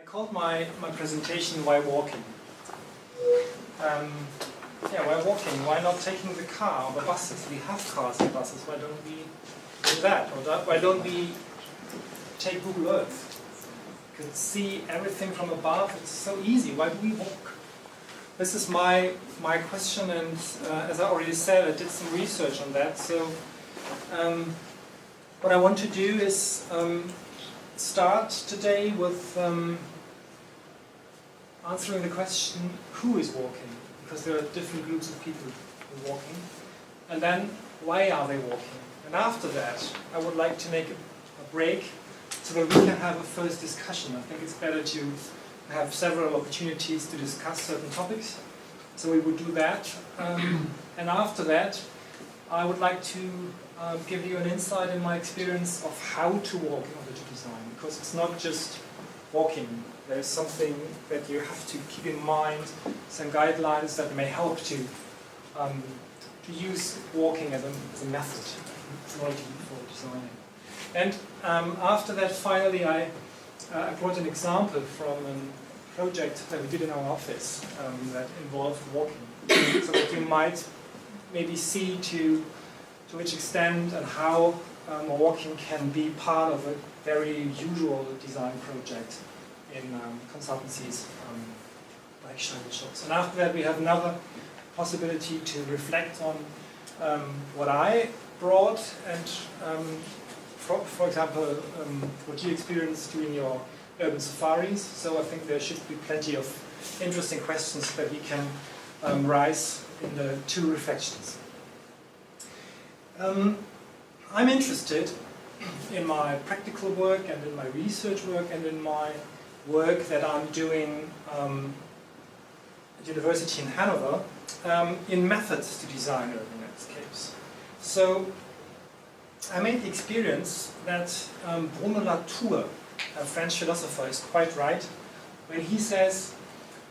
called my presentation "Why Walking?" Why walking? Why not taking the car or the buses? We have cars and buses. Why don't we do that? Or why don't we take Google Earth? You could see everything from above. It's so easy. Why do we walk? This is my question, and as I already said, I did some research on that. So what I want to do is start today with answering the question, who is walking? Because there are different groups of people who are walking. And then, why are they walking? And after that, I would like to make a break so that we can have a first discussion. I think it's better to have several opportunities to discuss certain topics. So we would do that. And after that, I would like to give you an insight in my experience of how to walk in order to design. Because it's not just walking. There's something that you have to keep in mind, some guidelines that may help to use walking as a method for designing. And after that, finally, I brought an example from a project that we did in our office that involved walking, so that you might maybe see to which extent and how walking can be part of a very usual design project in consultancies like Schultz. And after that, we have another possibility to reflect on what I brought and, for example, what you experienced during your urban safaris. So I think there should be plenty of interesting questions that we can raise in the two reflections. I'm interested in my practical work and in my research work and in my work that I'm doing at University in Hanover in methods to design urban landscapes. So I made the experience that Bruno Latour, a French philosopher, is quite right when he says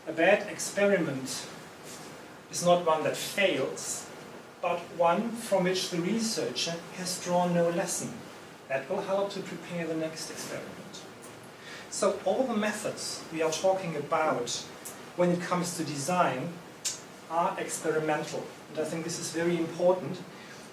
a bad experiment is not one that fails, but one from which the researcher has drawn no lesson that will help to prepare the next experiment. So all the methods we are talking about when it comes to design are experimental. And I think this is very important.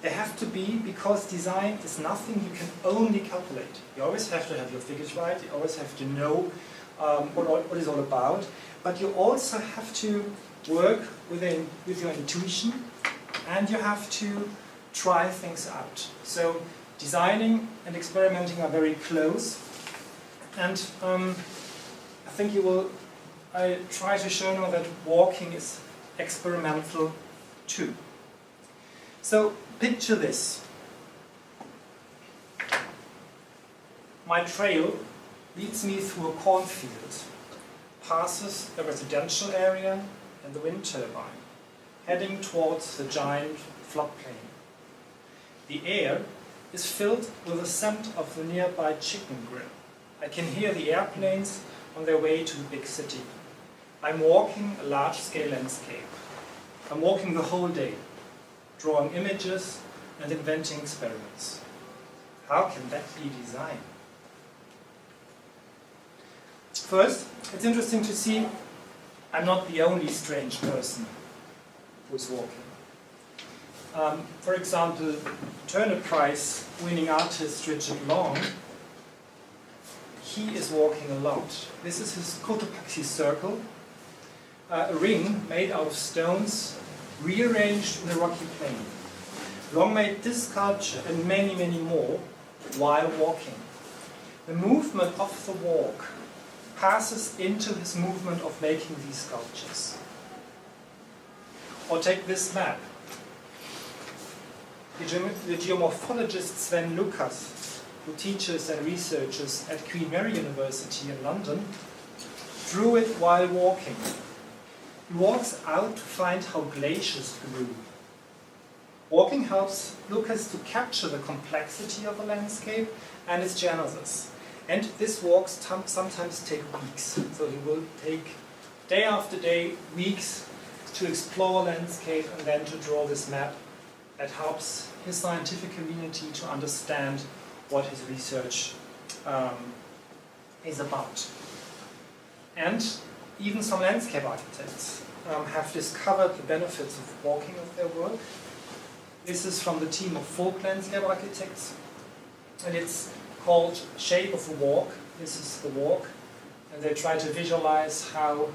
They have to be, because design is nothing you can only calculate. You always have to have your figures right, you always have to know what it's all about, but you also have to work with your intuition, and you have to try things out. So designing and experimenting are very close. And I think I try to show now that walking is experimental too. So picture this. My trail leads me through a cornfield, passes a residential area and the wind turbine, heading towards the giant floodplain. The air is filled with the scent of the nearby chicken grill. I can hear the airplanes on their way to the big city. I'm walking a large-scale landscape. I'm walking the whole day, drawing images and inventing experiments. How can that be design? First, it's interesting to see I'm not the only strange person who's walking. For example, Turner Prize winning artist Richard Long, he is walking a lot. This is his Cotopaxi circle, a ring made out of stones rearranged in a rocky plain. Long made this sculpture and many, many more while walking. The movement of the walk passes into his movement of making these sculptures. Or take this map. The geomorphologist Sven Lucas, who teaches and researches at Queen Mary University in London, drew it while walking. He walks out to find how glaciers grew. Walking helps Lucas to capture the complexity of the landscape and its genesis. And this walks sometimes take weeks. So he will take day after day, weeks to explore landscape and then to draw this map that helps his scientific community to understand what his research is about. And even some landscape architects have discovered the benefits of walking of their work. This is from the team of folk landscape architects, and it's called Shape of a Walk. This is the walk, and they try to visualize how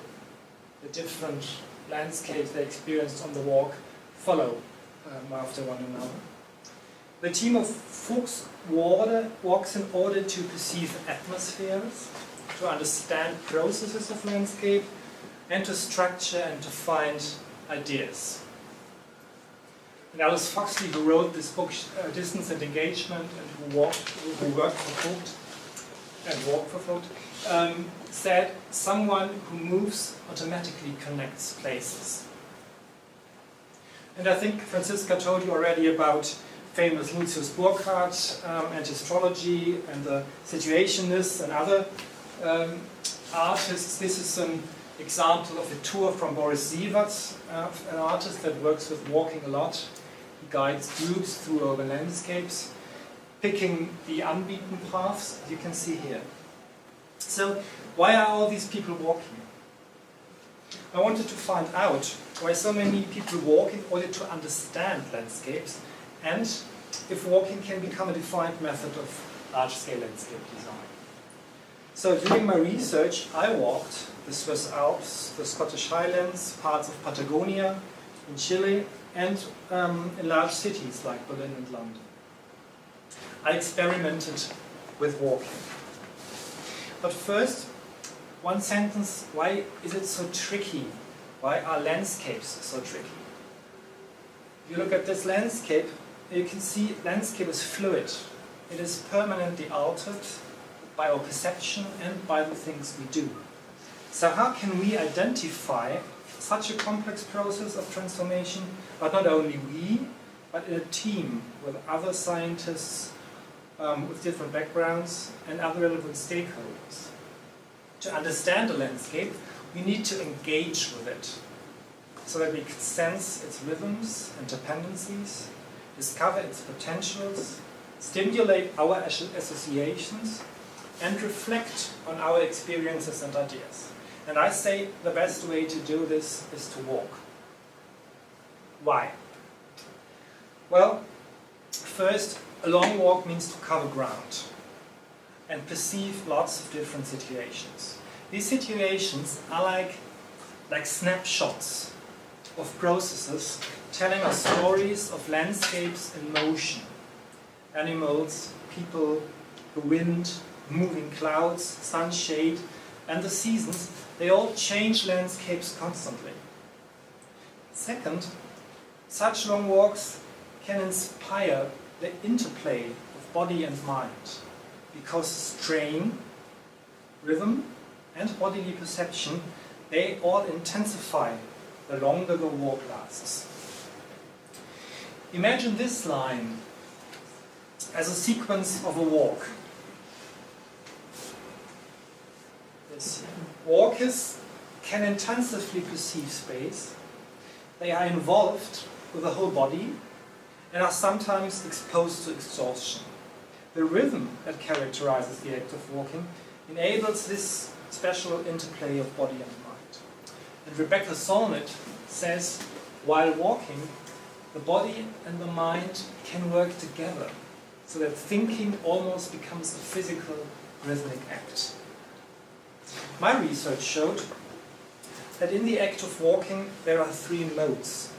the different landscapes they experienced on the walk follow after one another. The team of folks walks in order to perceive atmospheres, to understand processes of landscape, and to structure and to find ideas. And Alice Foxley, who wrote this book, Distance and Engagement, and who worked for Vogt and walked for Vogt, said, someone who moves automatically connects places. And I think Franziska told you already about famous Lucius Burckhardt and astrology and the Situationists and other artists. This is an example of a tour from Boris Sieverts, an artist that works with walking a lot. He guides groups through urban landscapes, picking the unbeaten paths, as you can see here. So, why are all these people walking? I wanted to find out why so many people walk in order to understand landscapes, and if walking can become a defined method of large-scale landscape design. So during my research, I walked the Swiss Alps, the Scottish Highlands, parts of Patagonia, in Chile, and in large cities like Berlin and London. I experimented with walking. But first, one sentence, why is it so tricky? Why are landscapes so tricky? If you look at this landscape, you can see landscape is fluid. It is permanently altered by our perception and by the things we do. So how can we identify such a complex process of transformation, but not only we, but in a team with other scientists with different backgrounds and other relevant stakeholders? To understand the landscape, we need to engage with it so that we can sense its rhythms and dependencies, discover its potentials, stimulate our associations, and reflect on our experiences and ideas. And I say the best way to do this is to walk. Why? Well, first, a long walk means to cover ground and perceive lots of different situations. These situations are like snapshots of processes telling us stories of landscapes in motion. Animals, people, the wind, moving clouds, sunshade, and the seasons, they all change landscapes constantly. Second, such long walks can inspire the interplay of body and mind, because strain, rhythm, and bodily perception, they all intensify the longer the walk lasts. Imagine this line as a sequence of a walk. Yes. Walkers can intensively perceive space. They are involved with the whole body and are sometimes exposed to exhaustion. The rhythm that characterizes the act of walking enables this special interplay of body and mind. And Rebecca Solnit says, while walking, the body and the mind can work together so that thinking almost becomes a physical, rhythmic act. My research showed that in the act of walking there are three modes: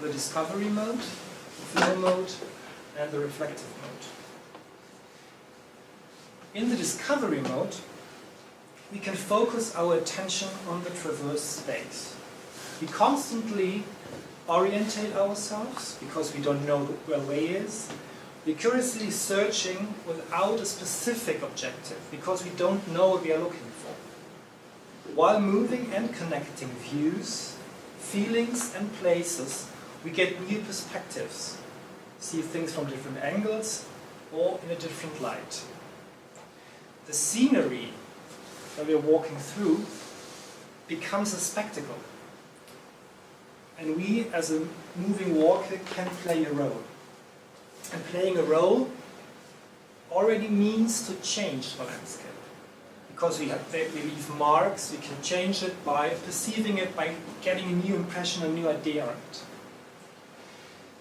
the discovery mode, the flow mode, and the reflective mode. In the discovery mode, we can focus our attention on the traverse space. We constantly orientate ourselves because we don't know where the way is. We're curiously searching without a specific objective because we don't know what we are looking for. While moving and connecting views, feelings, and places, we get new perspectives, see things from different angles or in a different light. The scenery that we're walking through becomes a spectacle. And we, as a moving walker, can play a role. And playing a role already means to change the landscape. because they leave marks. We can change it by perceiving it, by getting a new impression, a new idea on it.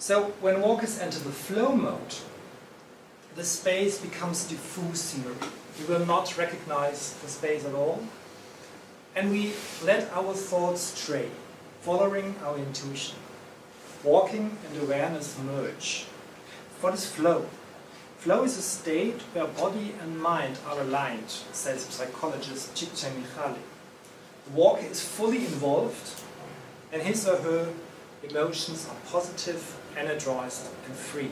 So when walkers enter the flow mode, the space becomes diffuse scenery. We will not recognize the space at all, and we let our thoughts stray, following our intuition. Walking and awareness merge. What is flow? Flow is a state where body and mind are aligned, says psychologist Csikszentmihalyi. The walker is fully involved, and his or her emotions are positive, energized, and free.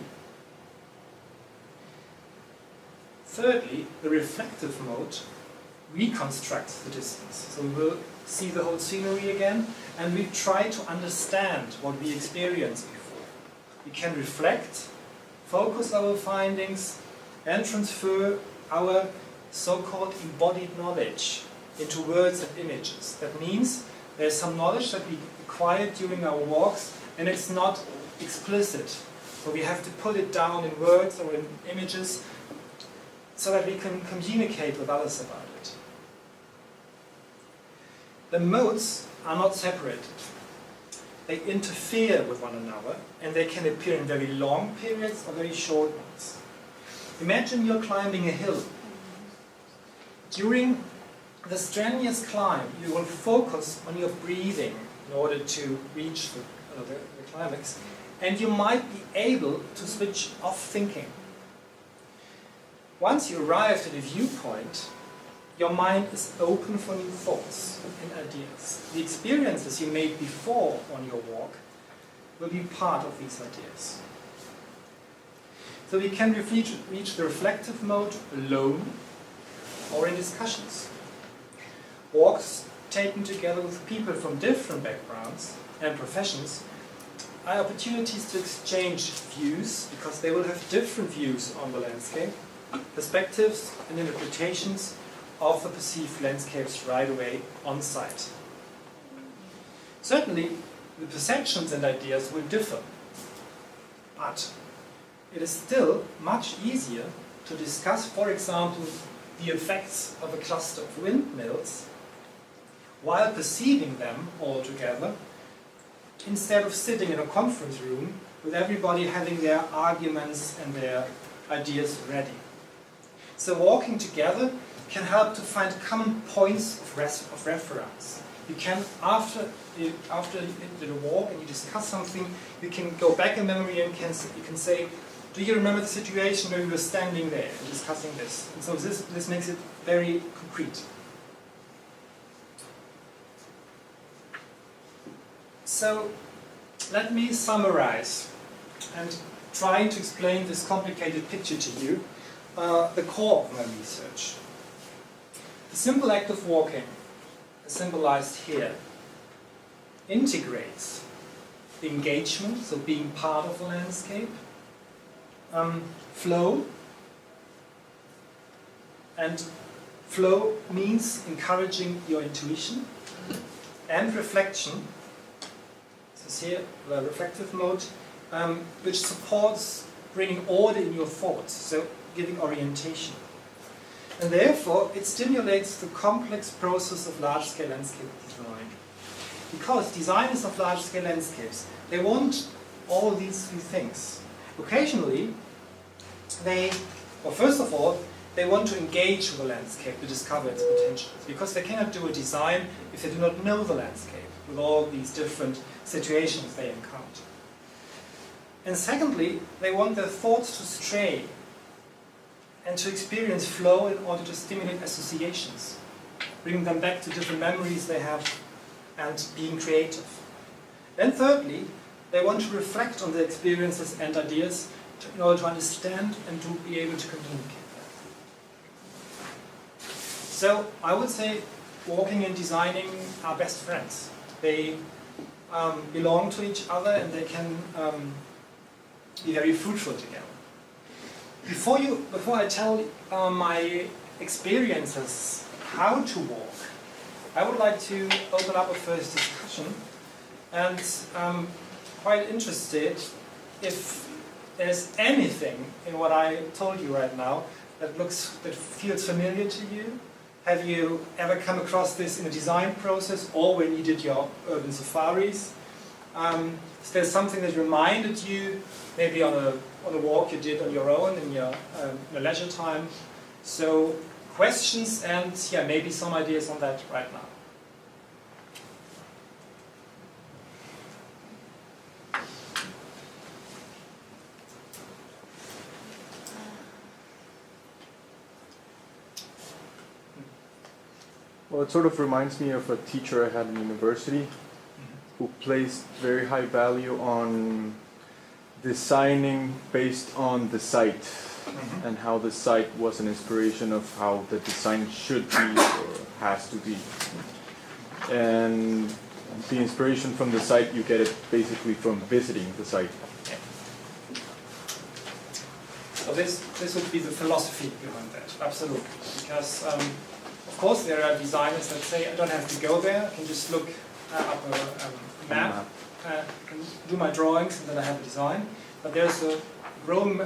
Thirdly, the reflective mode reconstructs the distance. So we will see the whole scenery again, and we try to understand what we experienced before. We can reflect, focus our findings, and transfer our so-called embodied knowledge into words and images. That means there's some knowledge that we acquired during our walks, and it's not explicit. So we have to put it down in words or in images so that we can communicate with others about it. The modes are not separated. They interfere with one another, and they can appear in very long periods or very short ones. Imagine you're climbing a hill. During the strenuous climb, you will focus on your breathing in order to reach the climax, and you might be able to switch off thinking. Once you arrive at a viewpoint, your mind is open for new thoughts and ideas. The experiences you made before on your walk will be part of these ideas. So we can reach the reflective mode alone or in discussions. Walks taken together with people from different backgrounds and professions are opportunities to exchange views, because they will have different views on the landscape, perspectives and interpretations of the perceived landscapes right away on site. Certainly, the perceptions and ideas will differ, but it is still much easier to discuss, for example, the effects of a cluster of windmills while perceiving them all together, instead of sitting in a conference room with everybody having their arguments and their ideas ready. So walking together can help to find common points of reference. You can, after you did a walk and you discuss something, you can go back in memory and you can say, do you remember the situation where we were standing there and discussing this? And so this makes it very concrete. So let me summarize and try to explain this complicated picture to you, the core of my research. The simple act of walking, symbolized here, integrates engagement, so being part of the landscape, flow, and flow means encouraging your intuition, and reflection. This is here the reflective mode, which supports bringing order in your thoughts, so giving orientation. And therefore, it stimulates the complex process of large-scale landscape design. Because designers of large-scale landscapes, they want all these three things. Occasionally, first of all, they want to engage with the landscape to discover its potentials, because they cannot do a design if they do not know the landscape with all these different situations they encounter. And secondly, they want their thoughts to stray and to experience flow in order to stimulate associations, bring them back to different memories they have, and being creative. Then thirdly, they want to reflect on their experiences and ideas in order to understand and to be able to communicate them. So I would say walking and designing are best friends. They belong to each other, and they can be very fruitful together. Before I tell my experiences how to walk, I would like to open up a first discussion, and I'm quite interested if there's anything in what I told you right now that feels familiar to you, Have you ever come across this in a design process or when you did your urban safaris? Is there something that reminded you, maybe on a walk you did on your own in your leisure time? So questions and yeah, maybe some ideas on that right now. Well, it sort of reminds me of a teacher I had in university who placed very high value on designing based on the site and how the site was an inspiration of how the design should be or has to be. And the inspiration from the site, you get it basically from visiting the site. So this would be the philosophy behind that, absolutely. Because of course there are designers that say I don't have to go there, I can just look up a map, can do my drawings and then I have a design. But there's a growing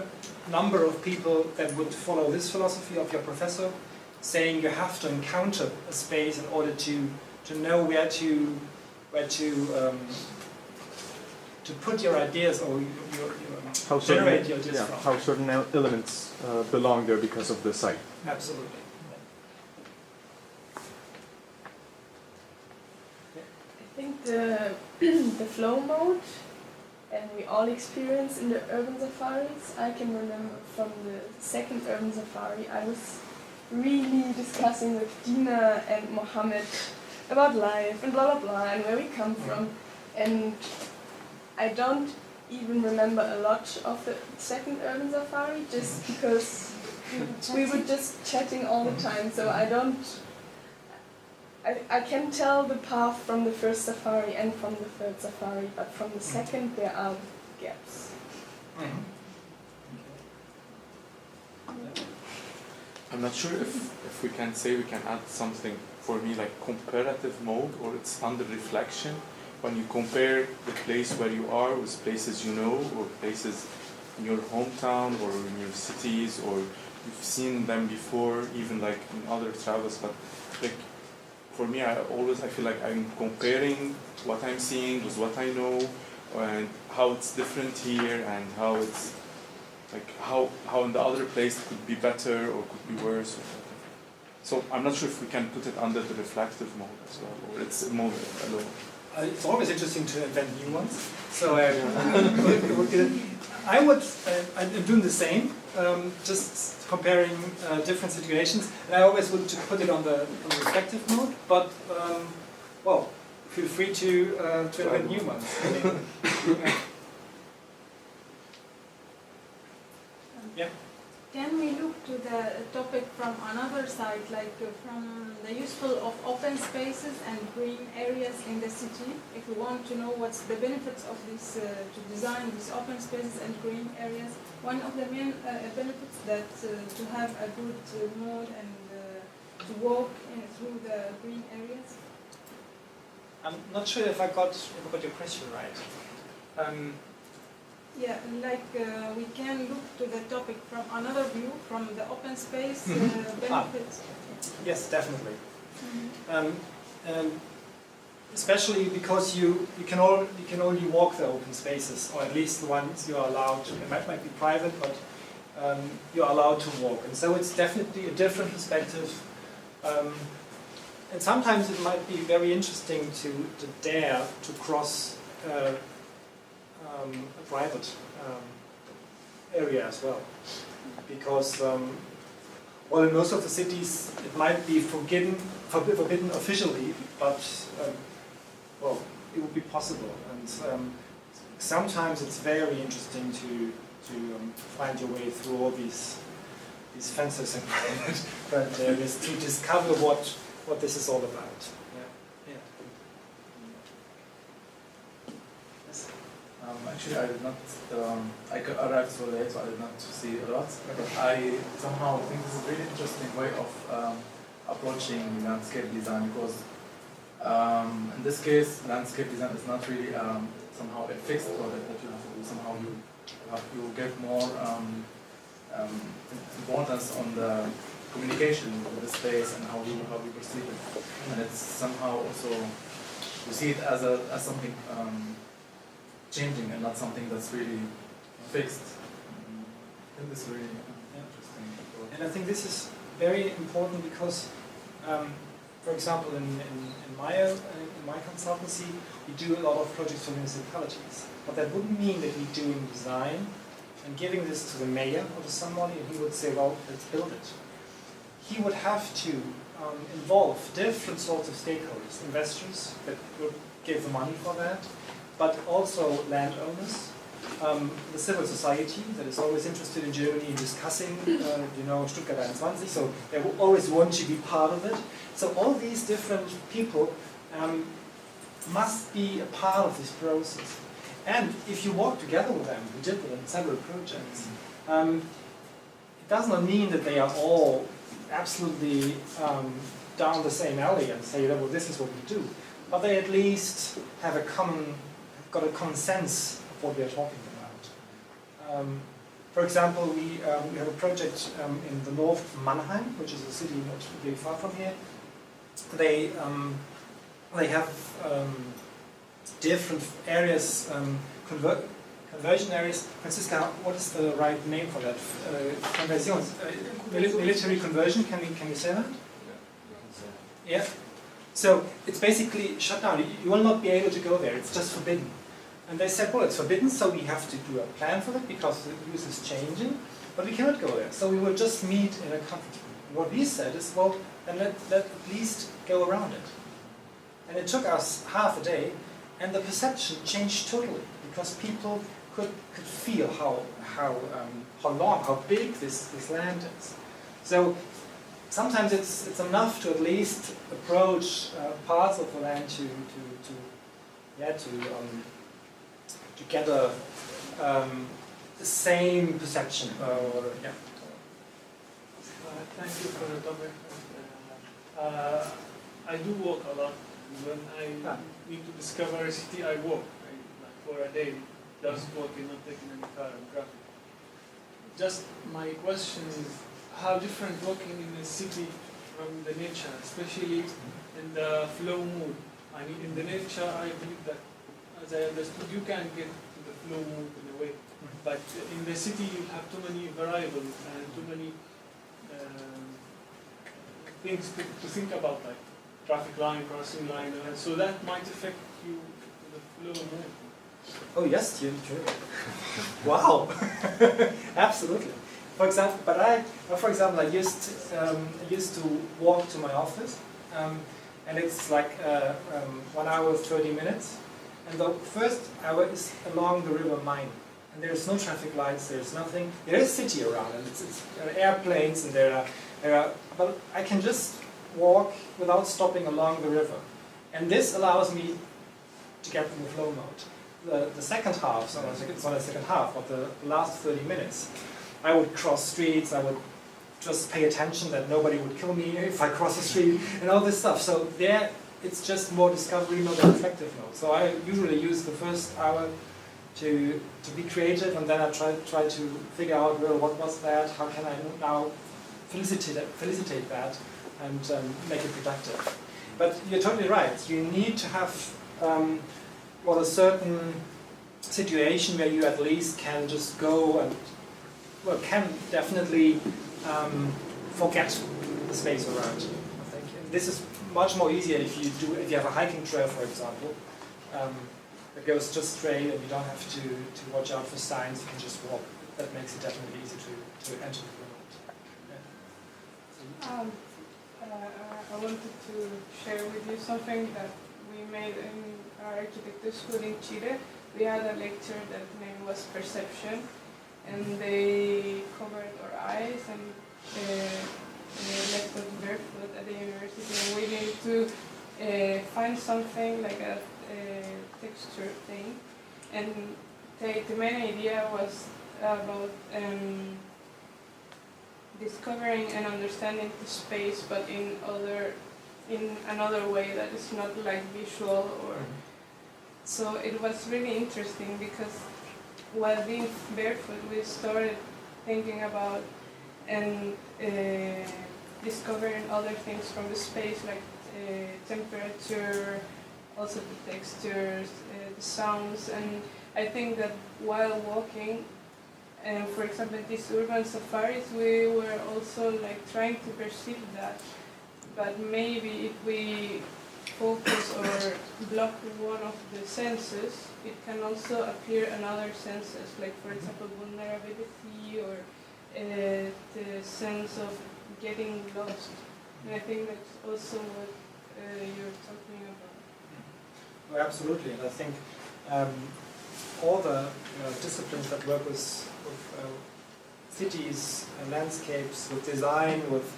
number of people that would follow this philosophy of your professor, saying you have to encounter a space in order to know where to put your ideas or generate your ideas from. How certain elements belong there because of the site. Absolutely. I think the flow mode, and we all experience in the urban safaris. I can remember from the second urban safari, I was really discussing with Dina and Mohammed about life and blah blah blah and where we come from, and I don't even remember a lot of the second urban safari just because we were just chatting all the time, so I can tell the path from the first safari and from the third safari, but from the second there are gaps. I'm not sure if we can say we can add something for me like comparative mode, or it's under reflection. When you compare the place where you are with places you know, or places in your hometown or in your cities, or you've seen them before, even like in other travels, but like for me, I feel like I'm comparing what I'm seeing with what I know, and how it's different here, and how it's like how in the other place it could be better or could be worse. Or so I'm not sure if we can put it under the reflective mode as well, or it's a mode alone. It's always interesting to invent new ones. So I'm doing the same, just comparing different situations. And I always would put it on the reflective mode, but well, feel free to invent new ones. I mean, yeah. Can we look to the topic from another side, like from the useful of open spaces and green areas in the city? If we want to know what's the benefits of this, to design these open spaces and green areas, one of the main benefits that to have a good mood and to walk through the green areas. I'm not sure if I got your question right. Yeah, like we can look to the topic from another view, from the open space benefits. Yes, definitely. Especially because you can only walk the open spaces, or at least the ones you are allowed to. It might be private, but you are allowed to walk, and so it's definitely a different perspective. And sometimes it might be very interesting to dare to cross a private area as well, because well, in most of the cities it might be forbidden officially, but well, it would be possible, and sometimes it's very interesting to find your way through all these fences and private areas to discover what this is all about. Actually, I did not. I arrived so late, so I did not see a lot. I somehow think this is a really interesting way of approaching landscape design, because in this case, landscape design is not really somehow a fixed product that you have to do. Somehow you give more importance on the communication with the space and how we perceive it, and it's somehow also we see it as something changing and not something that's really fixed. I think this is really interesting. And I think this is very important because, for example, in my consultancy, we do a lot of projects for municipalities. But that wouldn't mean that we're doing design and giving this to the mayor or to somebody, and he would say, well, let's build it. He would have to involve different sorts of stakeholders, investors that would give the money for that, but also landowners, the civil society that is always interested in Germany in discussing, Stuttgart 21, so they will always want to be part of it. So all these different people must be a part of this process. And if you work together with them, we did it in several projects, it does not mean that they are all absolutely down the same alley and say, well, this is what we do. But they at least have got a common sense of what we are talking about. For example, we have a project in the north of Mannheim, which is a city not very far from here. They have different areas, conversion areas. Franziska, what is the right name for that? Conversions, military conversion. Can you say that? Yeah. So it's basically shut down. You will not be able to go there. It's just forbidden. And they said, well, it's forbidden, so we have to do a plan for it because the use is changing, but we cannot go there. So we will just meet in a conference room. And what we said is, well, then let at least go around it. And it took us half a day, and the perception changed totally because people could feel how long, how big this land is. So sometimes it's enough to at least approach parts of the land to get the same perception. Thank you for the topic. I do walk a lot. When I need to discover a city, I walk. Like for a day, just walking, not taking any car and traffic. Just my question is, how different walking in a city from the nature, especially in the flow mood? I mean, in the nature, I believe that, as I understood, you can get to the flow mood in a way. But in the city, you have too many variables and too many things to think about, like traffic line, crossing line, and so that might affect you in the flow mood. Oh yes, you do. Wow, absolutely. For example, I used to walk to my office, and it's like 1 hour 30 minutes, and the first hour is along the river Main, and there's no traffic lights, there's nothing. There is city around, and there are airplanes, and there are, but I can just walk without stopping along the river, and this allows me to get in the flow mode. The second half, so it's not a second half, but the last 30 minutes, I would cross streets, I would just pay attention that nobody would kill me if I cross the street, and all this stuff. So there, it's just more discovery, not a reflective mode. So I usually use the first hour to be creative, and then I try to figure out, well, what was that, how can I now felicitate that, and make it productive. But you're totally right, you need to have a certain situation where you at least can just go and, well, can definitely forget the space around you, I think. And this is much more easier if you have a hiking trail, for example, that goes just straight and you don't have to watch out for signs, you can just walk. That makes it definitely easy to enter the world. Yeah. I wanted to share with you something that we made in our architecture school in Chile. We had a lecture that name was Perception, and they covered our eyes and left us barefoot at the university, and we needed to find something like a texture thing. And the main idea was about discovering and understanding the space, but in another way that is not like visual or. So it was really interesting because while being barefoot, we started thinking about and discovering other things from the space, like temperature, also the textures, the sounds, and I think that while walking, for example, these urban safaris, we were also like trying to perceive that, but maybe if we focus or block one of the senses, it can also appear in other senses, like for example vulnerability or the sense of getting lost. And I think that's also what you're talking about. Oh, absolutely, and I think all the disciplines that work with cities, landscapes, with design, with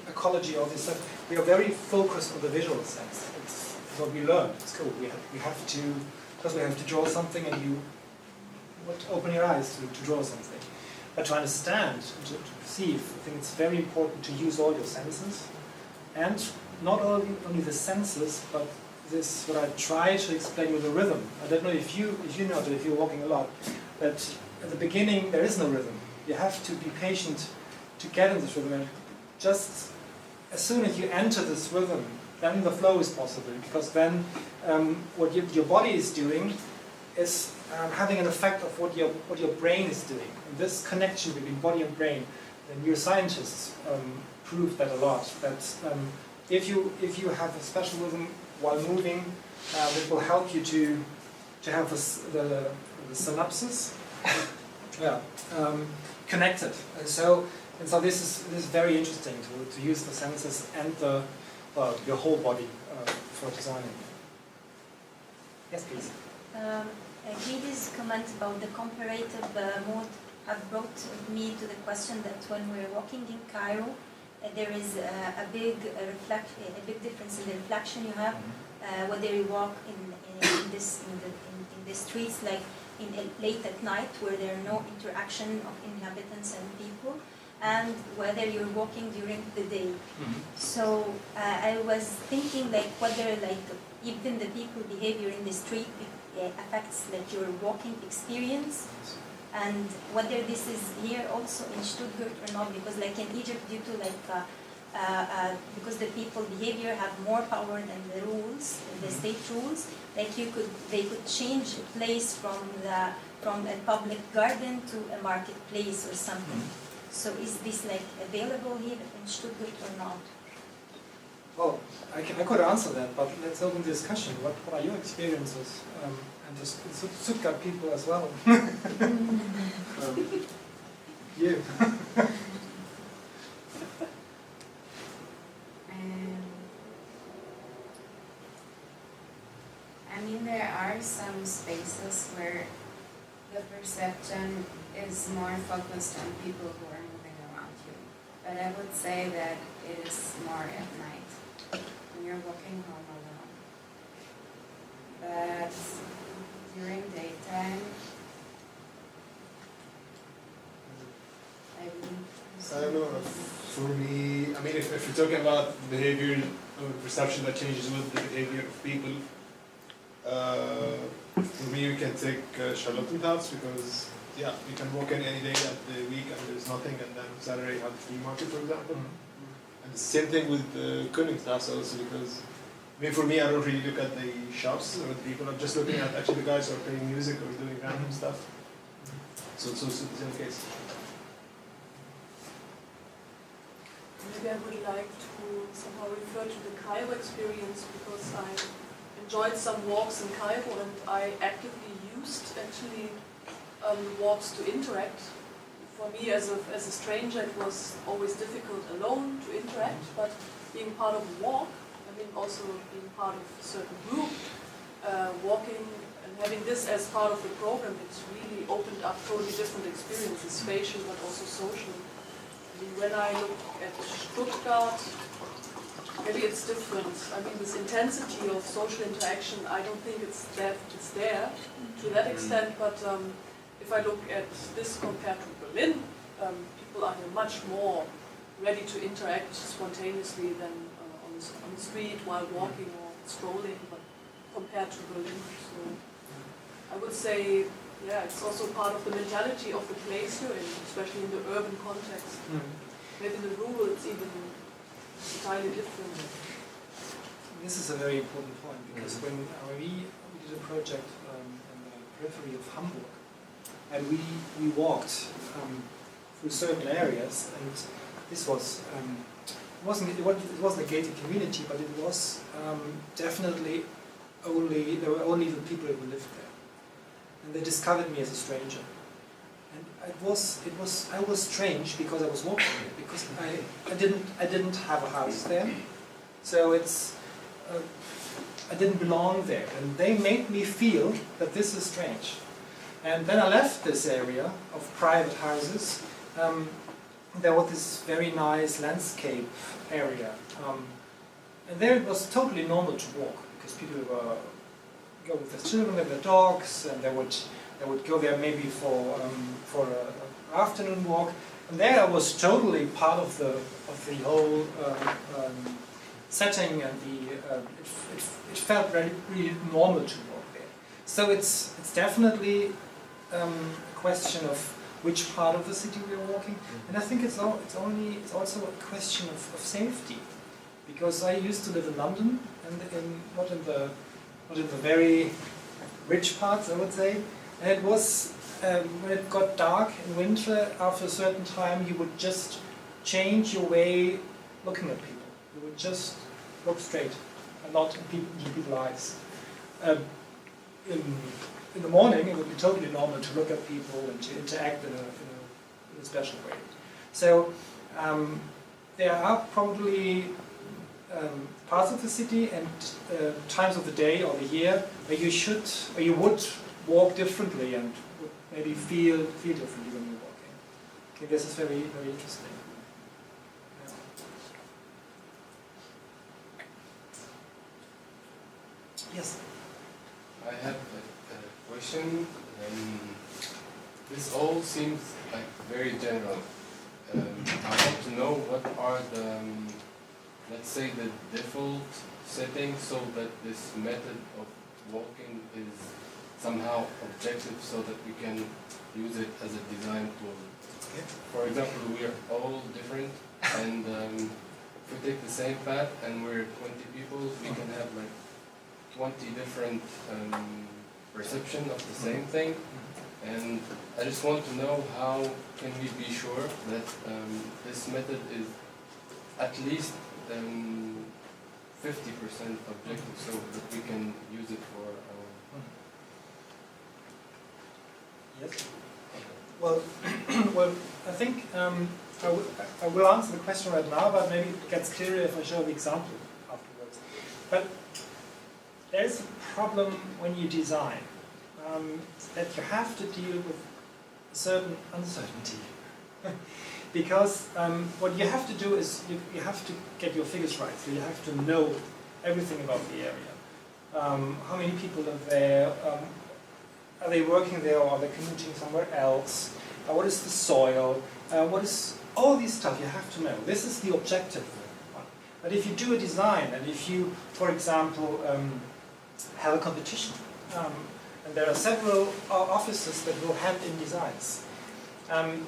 ecology, all this stuff, we are very focused on the visual sense. It's what we learned at school. We have to, because we have to draw something, and you open your eyes to draw something. But to understand, to perceive, I think it's very important to use all your senses, and not only the senses, but this, what I try to explain with the rhythm. I don't know if you know that if you're walking a lot, that at the beginning there is no rhythm. You have to be patient to get in this rhythm. And just as soon as you enter this rhythm, then the flow is possible, because then what your body is doing is having an effect of what your brain is doing. And this connection between body and brain, the neuroscientists prove that a lot. That if you have a special rhythm while moving, it will help you to have the synapses connected. And so this is very interesting to use the senses and your whole body for designing. Yes, please. Guidi's comment about the comparative mode have brought me to the question that when we're walking in Cairo, there is a big difference in the reflection you have, whether you walk in the streets, like late at night, where there are no interaction of inhabitants and people, and whether you're walking during the day. So I was thinking like whether like even the people behavior in the street affects like your walking experience, and whether this is here also in Stuttgart or not, because like in Egypt, due to like because the people behavior have more power than the rules, the state rules, like they could change a place from a public garden to a marketplace or something. So is this like available here in Stuttgart or not? Well, I could answer that, but let's open the discussion. What are your experiences? And the Stuttgart people as well. You. I mean, there are some spaces where the perception is more focused on people who are moving around you. But I would say that it is more at night, when you're walking home alone. But during daytime, I don't know. For me, I mean, if you're talking about behavior or perception that changes with the behavior of people, for me, you can take Charlottenplatz, because you can walk in any day of the week and there's nothing, and then Saturday you have the flea market, for example. And the same thing with Königstrasse also, because I mean, for me, I don't really look at the shops or the people. I'm just looking at actually the guys who are playing music or doing random stuff. So it's also the same case. Maybe I would like to somehow refer to the Cairo experience, because I enjoyed some walks in Cairo and I actively used actually walks to interact. For me as a stranger, it was always difficult alone to interact, but being part of a walk, I mean also being part of a certain group, walking and having this as part of the program, it's really opened up totally different experiences, spatial but also social. When I look at Stuttgart, maybe it's different. I mean, this intensity of social interaction, I don't think it's there to that extent, but if I look at this compared to Berlin, people are much more ready to interact spontaneously than on the street while walking or strolling, but compared to Berlin. So I would say, it's also part of the mentality of the place you're in, especially in the urban context. maybe in the rural it's even entirely different. This is a very important point, because when we did a project in the periphery of Hamburg, and we walked through certain areas, and this was it wasn't a gated community, but it was definitely there were only the people who lived there, and they discovered me as a stranger. And I was strange because I was walking there, because I didn't have a house there, so I didn't belong there, and they made me feel that this is strange. And then I left this area of private houses. There was this very nice landscape area, and there it was totally normal to walk, because people would go with their children and their dogs, and they would go there maybe for an afternoon walk. And there I was totally part of the whole setting, and it felt really normal to walk there. So it's definitely a question of which part of the city we are walking, and I think it's also a question of safety, because I used to live in London, and not in the very rich parts, I would say, and it was when it got dark in winter, after a certain time you would just change your way looking at people. You would just look straight and not in people's eyes. In the morning, it would be totally normal to look at people and to interact in a special way. So there are probably parts of the city and times of the day or the year where you would walk differently and would maybe feel differently when you're walking. I think this is very, very interesting. Yes. I have a question. This all seems like very general. I want to know what are the, let's say, the default settings so that this method of walking is somehow objective, so that we can use it as a design tool. For example, we are all different, and if we take the same path and we're 20 people, we can have like 20 different perception of the same thing, and I just want to know how can we be sure that this method is at least 50% objective, so that we can use it for Yes. Well, I think I will answer the question right now, but maybe it gets clearer if I show the example afterwards. But there is a problem when you design, that you have to deal with a certain uncertainty. Because what you have to do is you have to get your figures right, so you have to know everything about the area. How many people are there? Are they working there, or are they commuting somewhere else? What is the soil? What is all these stuff you have to know. This is the objective one. But if you do a design, and if you, for example, have a competition, and there are several offices that will hand in designs. I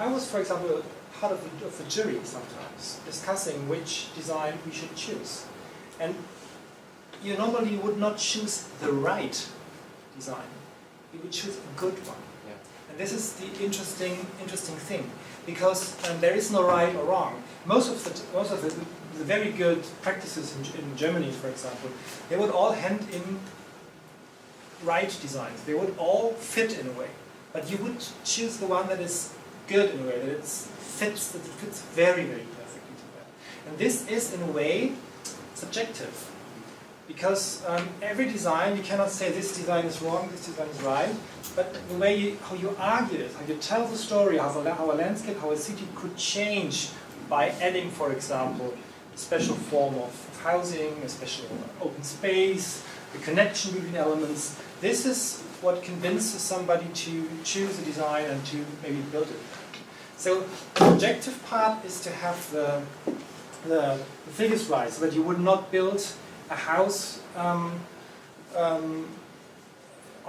was, for example, part of the jury sometimes, discussing which design we should choose. And you normally would not choose the right design. You would choose a good one. Yeah. And this is the interesting thing, because there is no right or wrong. Most of the very good practices in Germany, for example, they would all hand in right designs. They would all fit in a way. But you would choose the one that is good in a way, that it fits very, very perfectly to that. And this is, in a way, subjective. Because every design, you cannot say this design is wrong, this design is right, but the way how you argue it, how you tell the story, how a landscape, how a city could change by adding, for example, a special form of housing, a special open space, the connection between elements. This is what convinces somebody to choose a design and to maybe build it. So the objective part is to have the figures right, so that you would not build a house on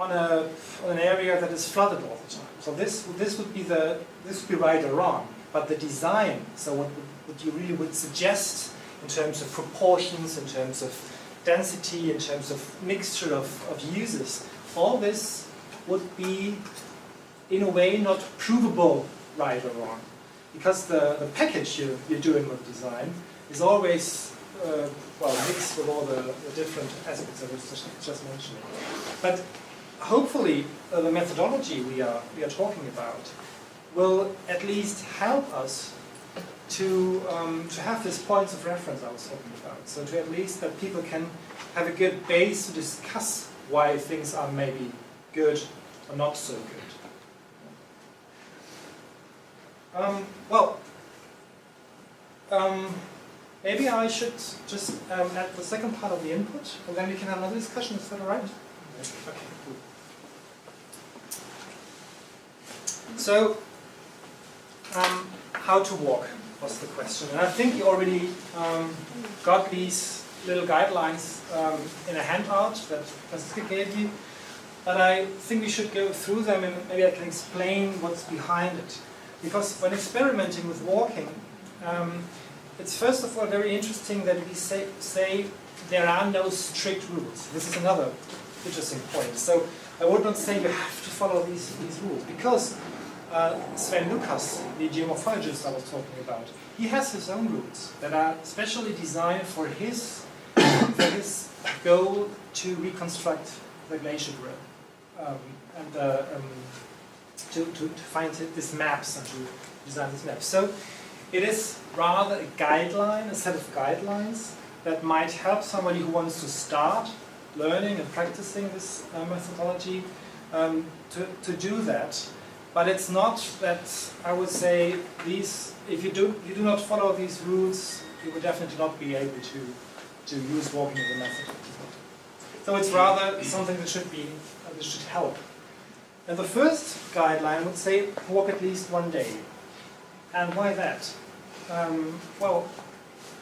an area that is flooded all the time. So this would be right or wrong. but the design, so what you really would suggest in terms of proportions, in terms of density, in terms of mixture of uses, all this would be, in a way, not provable right or wrong. Because the package you're doing with design is always mixed with all the different aspects I was just mentioning. But hopefully the methodology we are talking about will at least help us to have these points of reference I was talking about. So to at least that people can have a good base to discuss why things are maybe good or not so good. Maybe I should just add the second part of the input, and then we can have another discussion. Is that all right? Okay, cool. So, how to walk was the question. And I think you already got these little guidelines in a handout that Franziska gave you. But I think we should go through them, and maybe I can explain what's behind it. Because when experimenting with walking, it's first of all very interesting that we say there are no strict rules. This is another interesting point. So I would not say you have to follow these rules, because Sven Lukas, the geomorphologist I was talking about, he has his own rules that are specially designed for his goal to reconstruct the glacier growth and to find these maps and to design these maps. So it is rather a guideline, a set of guidelines that might help somebody who wants to start learning and practicing this methodology to do that. But it's not that I would say these. If you do not follow these rules, you would definitely not be able to use walking as a method. So it's rather something that should help. And the first guideline would say walk at least one day. And why that? Well,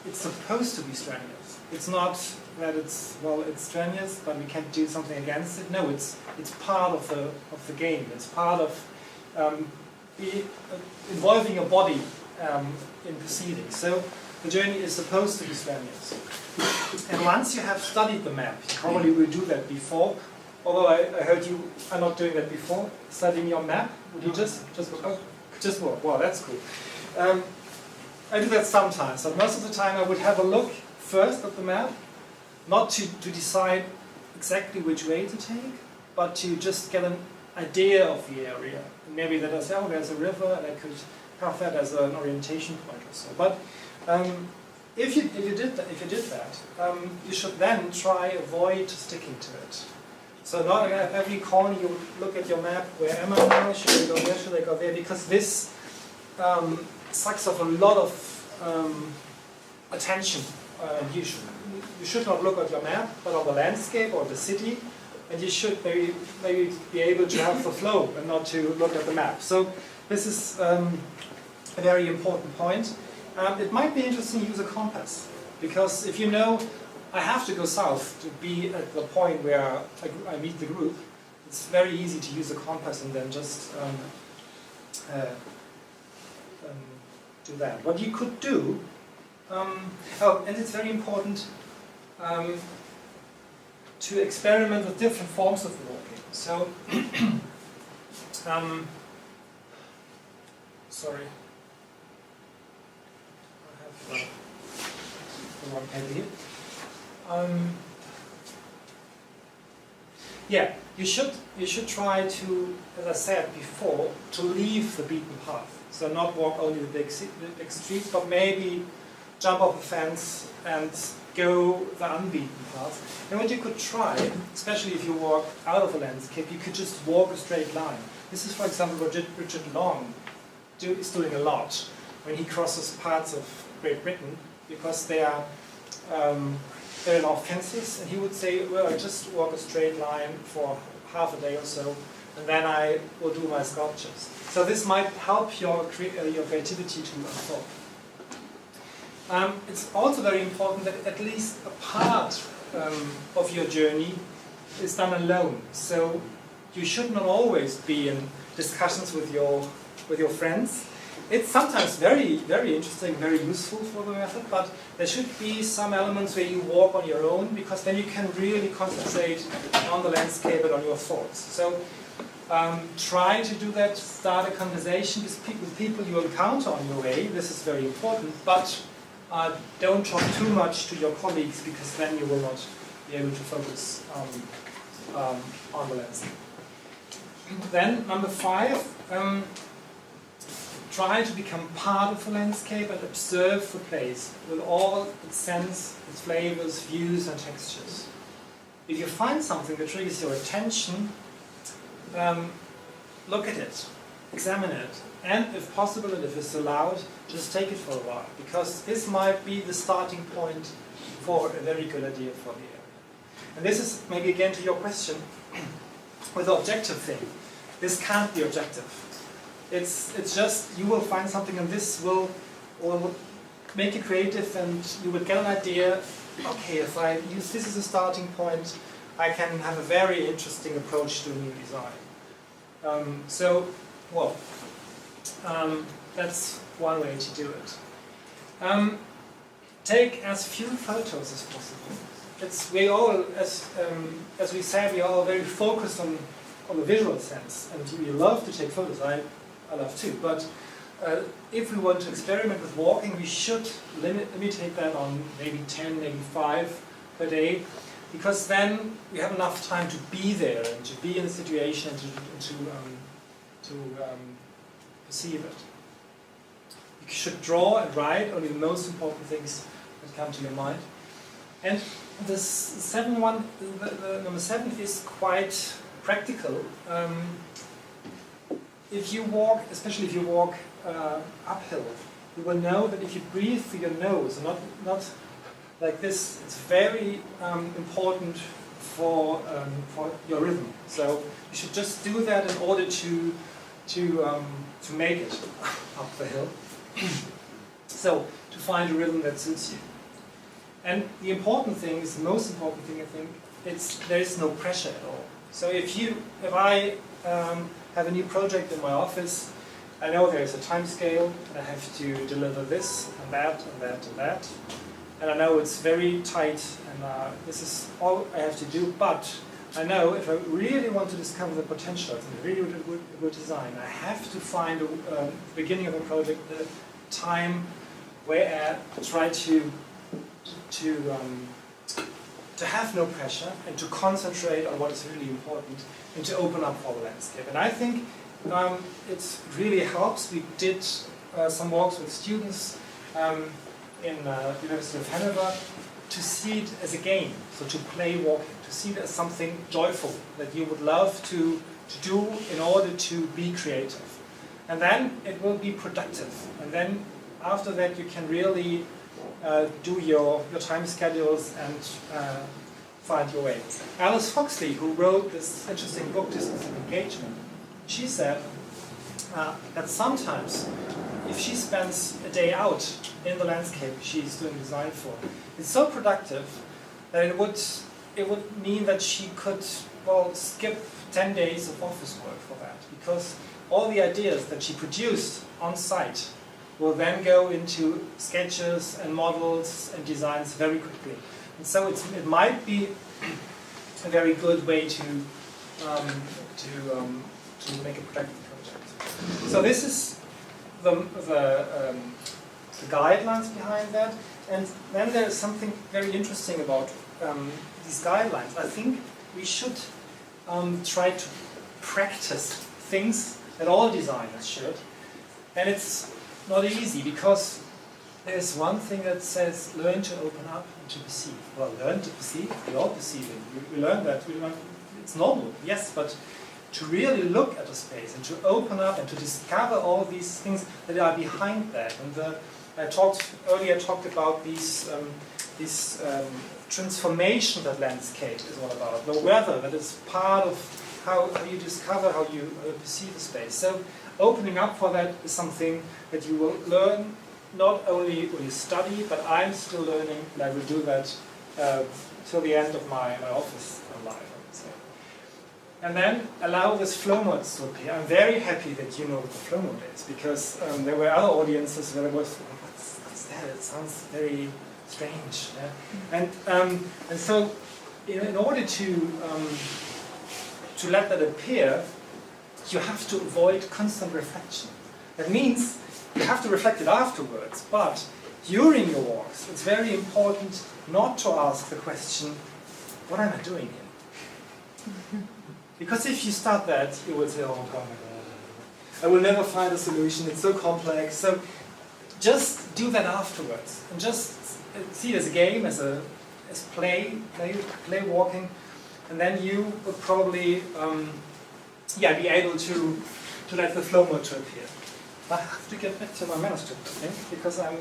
it's supposed to be strenuous. It's not that it's strenuous, but we can't do something against it. No, it's part of the game. It's part of involving your body in proceeding. So the journey is supposed to be strenuous. And once you have studied the map, you probably will do that before. Although I heard you are not doing that before, studying your map. Would you just walk? Wow, that's cool. I do that sometimes, but most of the time I would have a look first at the map, not to decide exactly which way to take, but to just get an idea of the area. Maybe that I say, oh, there's a river, and I could have that as an orientation point or so. But if you did that, you should then avoid sticking to it. So not at every corner you look at your map, where am I now, should I go there, should I go there, because this sucks up a lot of attention. You should not look at your map, but on the landscape or the city, and you should maybe be able to have the flow and not to look at the map. So this is a very important point. It might be interesting to use a compass, because if you know I have to go south to be at the point where I meet the group, it's very easy to use a compass and then just do that. What you could do, and it's very important to experiment with different forms of walking. So, sorry, I have the wrong pen here. Yeah, you should try to, as I said before, to leave the beaten path. So not walk only the big streets, but maybe jump off a fence and go the unbeaten path. And what you could try, especially if you walk out of a landscape, you could just walk a straight line. This is, for example, what Richard Long is doing a lot when he crosses parts of Great Britain, because there are no fences, and he would say, well, I just walk a straight line for half a day or so, and then I will do my sculptures. So this might help your creativity to unfold. It's also very important that at least a part of your journey is done alone. So you should not always be in discussions with your friends. it's sometimes very, very interesting, very useful for the method, but there should be some elements where you walk on your own, because then you can really concentrate on the landscape and on your thoughts. So try to do that, start a conversation with people you encounter on your way. This is very important, but don't talk too much to your colleagues, because then you will not be able to focus on the landscape. Then, number 5, try to become part of the landscape and observe the place with all its scents, its flavors, views and textures. If you find something that triggers your attention, look at it, examine it, and if possible and if it's allowed, just take it for a while, because this might be the starting point for a very good idea for the area. And this is maybe again to your question with the objective thing. This can't be objective. It's just you will find something, and this will make it creative, and you will get an idea. Okay, if I use this as a starting point, I can have a very interesting approach to a new design. That's one way to do it. Take as few photos as possible. We all, as we said, we are all very focused on the visual sense, and we love to take photos. I love too. But if we want to experiment with walking, we should limitate that on maybe 10, maybe 5 per day, because then we have enough time to be there and to be in the situation and to perceive it. You should draw and write only the most important things that come to your mind. And this number 7 is quite practical. If you walk, especially if you walk uphill, you will know that if you breathe through your nose, and not like this, it's very important for your rhythm. So you should just do that in order to make it up the hill. So to find a rhythm that suits you. And the important thing is, the most important thing I think, there is no pressure at all. So if I have a new project in my office, I know there is a time scale, and I have to deliver this and that and that and that, and I know it's very tight, and this is all I have to do. But I know if I really want to discover the potential and really a good design, I have to find the beginning of a project, the time where I try to have no pressure and to concentrate on what is really important and to open up for the landscape. And I think it really helps. We did some walks with students in the University of Hanover to see it as a game, so to play walking, to see it as something joyful that you would love to do in order to be creative. And then it will be productive. And then after that you can really do your time schedules and find your way. Alice Foxley, who wrote this interesting book, Distance of Engagement, she said that sometimes if she spends a day out in the landscape she's doing design for, it's so productive that it would mean that she could skip 10 days of office work for that, because all the ideas that she produced on site will then go into sketches and models and designs very quickly. And so it might be a very good way to make a productive project. So this is the guidelines behind that. And then there's something very interesting about these guidelines. I think we should try to practice things that all designers should. And it's not easy, because there's one thing that says learn to open up and to perceive. Well, learn to perceive, we all perceive it. We learn that, it's normal, yes, but to really look at a space and to open up and to discover all these things that are behind that. And I talked about these transformation that landscape is all about. The weather, that is part of how you discover, how you perceive the space. So opening up for that is something that you will learn not only when you study, but I'm still learning, and I will do that till the end of my office life, I would say. and then allow this flow modes to appear. I'm very happy that you know what the flow mode is, because there were other audiences where it was, what's that? It sounds very strange. Yeah? And so, in order to let that appear, you have to avoid constant reflection. That means you have to reflect it afterwards, but during your walks, it's very important not to ask the question, what am I doing here? Because if you start that, you will say, oh my God, I will never find a solution, it's so complex. So just do that afterwards, and just see it as a game, as play walking, and then you will probably be able to let the flow mode to appear. I have to get back to my manuscript, I think, because I'm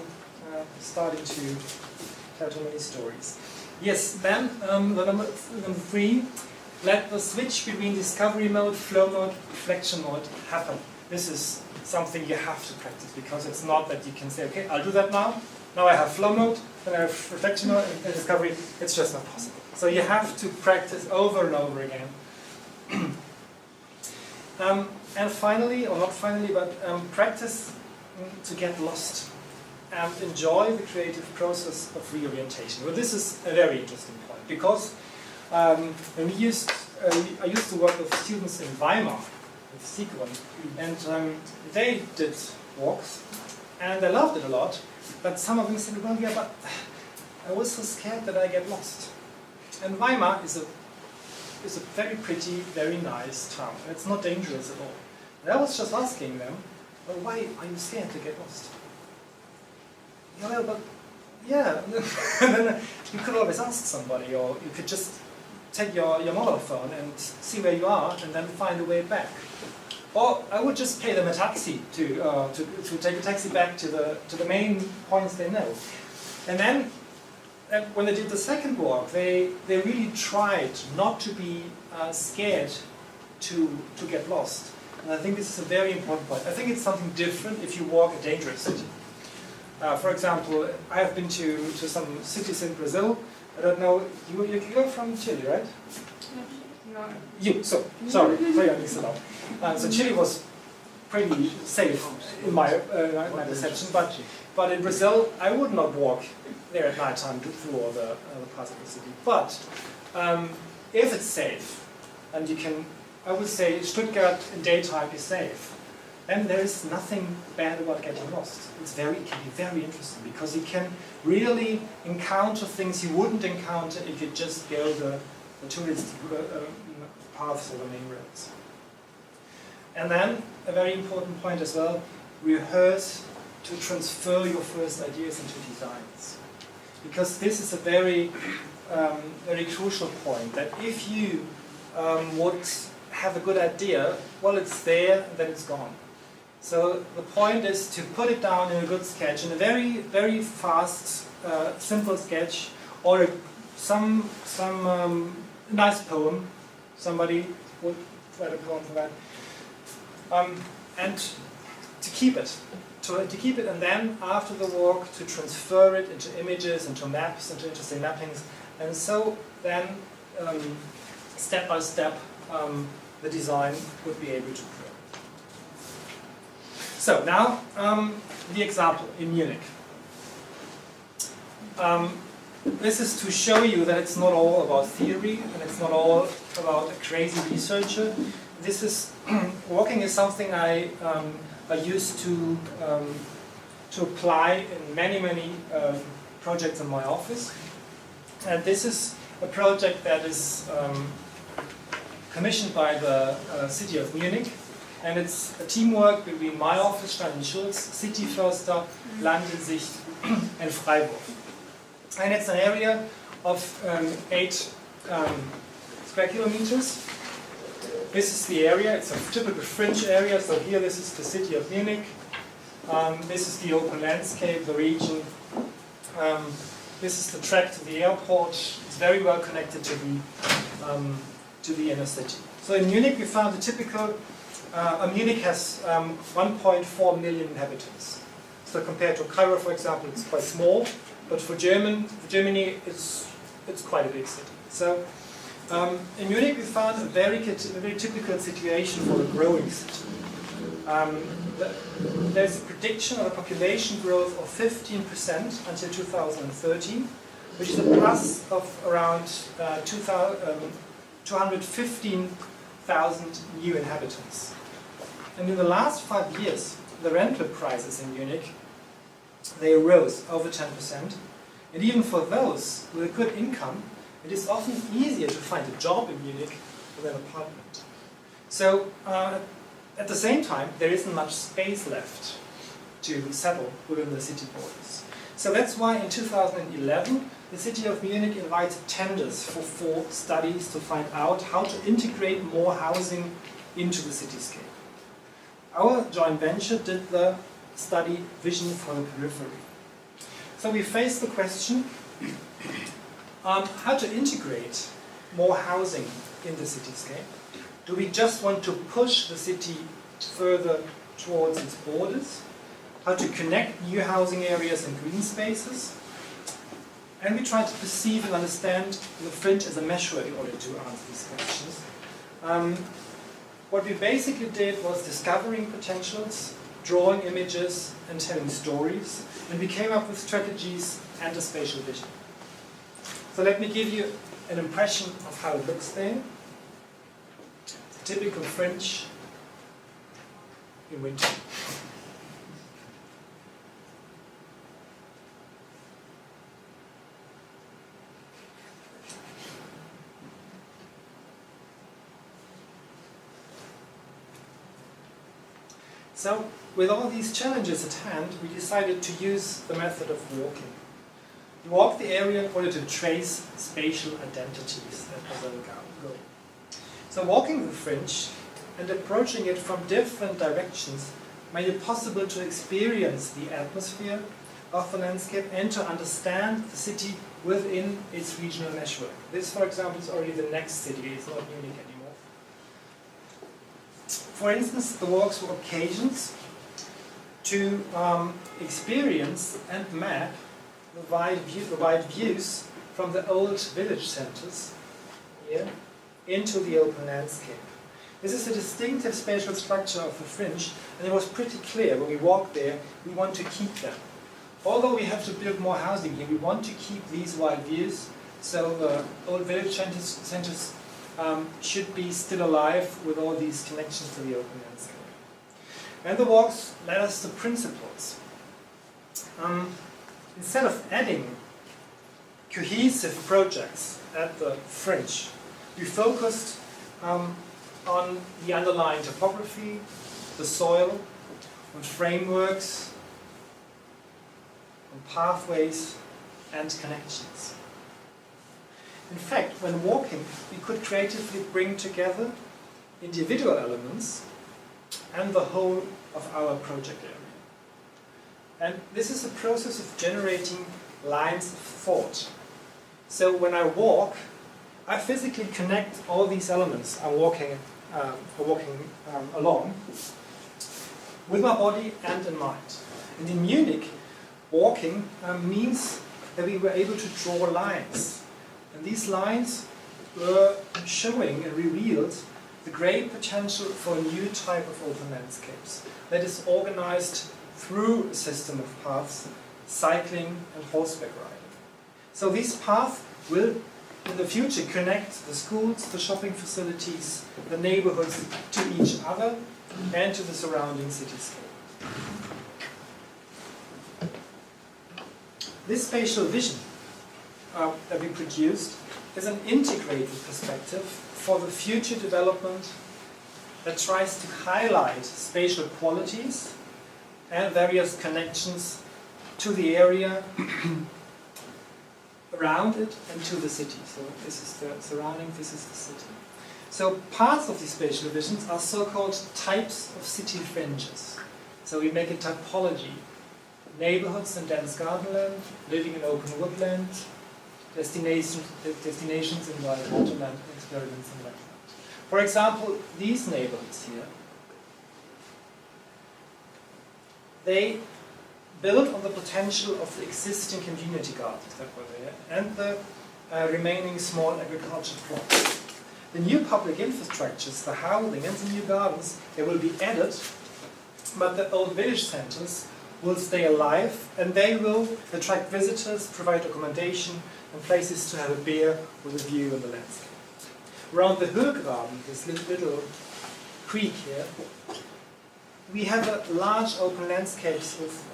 starting to tell too many stories. Yes, then the number 3, let the switch between discovery mode, flow mode, reflection mode happen. This is something you have to practice, because it's not that you can say, okay, I'll do that now. Now I have flow mode, then I have reflection mode and discovery. It's just not possible. So you have to practice over and over again. And finally, or not finally, but practice to get lost and enjoy the creative process of reorientation. Well, this is a very interesting point, because when I used to work with students in Weimar, with Sigrid, and they did walks, and they loved it a lot, but some of them said, well, yeah, but I was so scared that I get lost. And Weimar is a very pretty, very nice town, and it's not dangerous at all. And I was just asking them, well, why are you scared to get lost? Yeah, well, but yeah, and then you could always ask somebody, or you could just take your mobile phone and see where you are, and then find a way back. Or I would just pay them a taxi to take a taxi back to the main points they know. And then when they did the second walk, they really tried not to be scared to get lost. And I think this is a very important point. I think it's something different if you walk a dangerous city. For example, I have been to some cities in Brazil. I don't know, you're from Chile, right? No. Sorry, I mixed it up. So Chile was pretty safe in my perception, but in Brazil, I would not walk there at night time through all the parts of the city. But if it's safe, and you can, I would say Stuttgart in daytime is safe, then there is nothing bad about getting lost. It can be very interesting, because you can really encounter things you wouldn't encounter if you just go the tourist paths or the main roads. And then, a very important point as well, rehearse to transfer your first ideas into designs. Because this is a very, very crucial point, that if you would have a good idea, well, it's there and then it's gone. So the point is to put it down in a good sketch, in a very, very fast, simple sketch, or some nice poem. Somebody would write a poem for that, and to keep it, and then after the walk to transfer it into images, into maps, into interesting mappings, and so then step by step the design would be able to grow. So now, the example in Munich. This is to show you that it's not all about theory, and it's not all about a crazy researcher. This is, walking is something I used to apply in many projects in my office. And this is a project that is commissioned by the city of Munich. And it's a teamwork between my office, Henrik Schultz, City Förster, Landensicht, and Freiburg. And it's an area of 8 square kilometers. This is the area, it's a typical fringe area, so here this is the city of Munich. This is the open landscape, the region. This is the track to the airport. It's very well connected to the inner city. So in Munich we found a typical, Munich has 1.4 million inhabitants. So compared to Cairo, for example, it's quite small, but for Germany it's quite a big city. So In Munich, we found a very typical situation for a growing city. There's a prediction of a population growth of 15% until 2013, which is a plus of around 215,000 new inhabitants. And in the last 5 years, the rental prices in Munich, they rose over 10%. And even for those with a good income, it is often easier to find a job in Munich than an apartment. So, at the same time, there isn't much space left to settle within the city borders. So that's why in 2011, the city of Munich invited tenders for 4 studies to find out how to integrate more housing into the cityscape. Our joint venture did the study Vision for the Periphery. So we faced the question, how to integrate more housing in the cityscape. Do we just want to push the city further towards its borders? How to connect new housing areas and green spaces? And we try to perceive and understand the fringe as a measure in order to answer these questions. What we basically did was discovering potentials, drawing images, and telling stories, and we came up with strategies and a spatial vision. So let me give you an impression of how it looks there. Typical fringe in winter. So, with all these challenges at hand, we decided to use the method of walking. We walked the area in order to trace spatial identities that was our goal. So walking the fringe and approaching it from different directions made it possible to experience the atmosphere of the landscape and to understand the city within its regional meshwork. This, for example, is already the next city, it's not Munich anymore. For instance, the walks were occasions to experience and map the wide views from the old village centers here into the open landscape. This is a distinctive spatial structure of the fringe, and it was pretty clear when we walked there, we want to keep them. Although we have to build more housing here, we want to keep these wide views, so the old village centers should be still alive with all these connections to the open landscape. And the walks led us to principles. Instead of adding cohesive projects at the fringe, we focused on the underlying topography, the soil, on frameworks, on pathways and connections. In fact, when walking, we could creatively bring together individual elements and the whole of our project area. And this is a process of generating lines of thought. So when I walk, I physically connect all these elements I'm walking along with my body and in mind. And in Munich, walking means that we were able to draw lines. And these lines were showing and revealed the great potential for a new type of open landscapes that is organized through a system of paths, cycling and horseback riding. So these paths will in the future connect the schools, the shopping facilities, the neighborhoods to each other and to the surrounding cityscape. This spatial vision that we produced is an integrated perspective for the future development that tries to highlight spatial qualities and various connections to the area around it and to the city. So this is the surrounding, this is the city. So parts of these spatial visions are so-called types of city fringes. So we make a typology. Neighborhoods in dense gardenland, living in open woodland, destinations in wild waterland, experiments in wetland. For example, these neighborhoods here, they build on the potential of the existing community gardens that were there and the remaining small agricultural plots. The new public infrastructures, the housing and the new gardens, they will be added, but the old village centers will stay alive, and they will attract visitors, provide accommodation, and places to have a beer with a view on the landscape. Around the Hörgraben, this little creek here, we have a large open landscapes with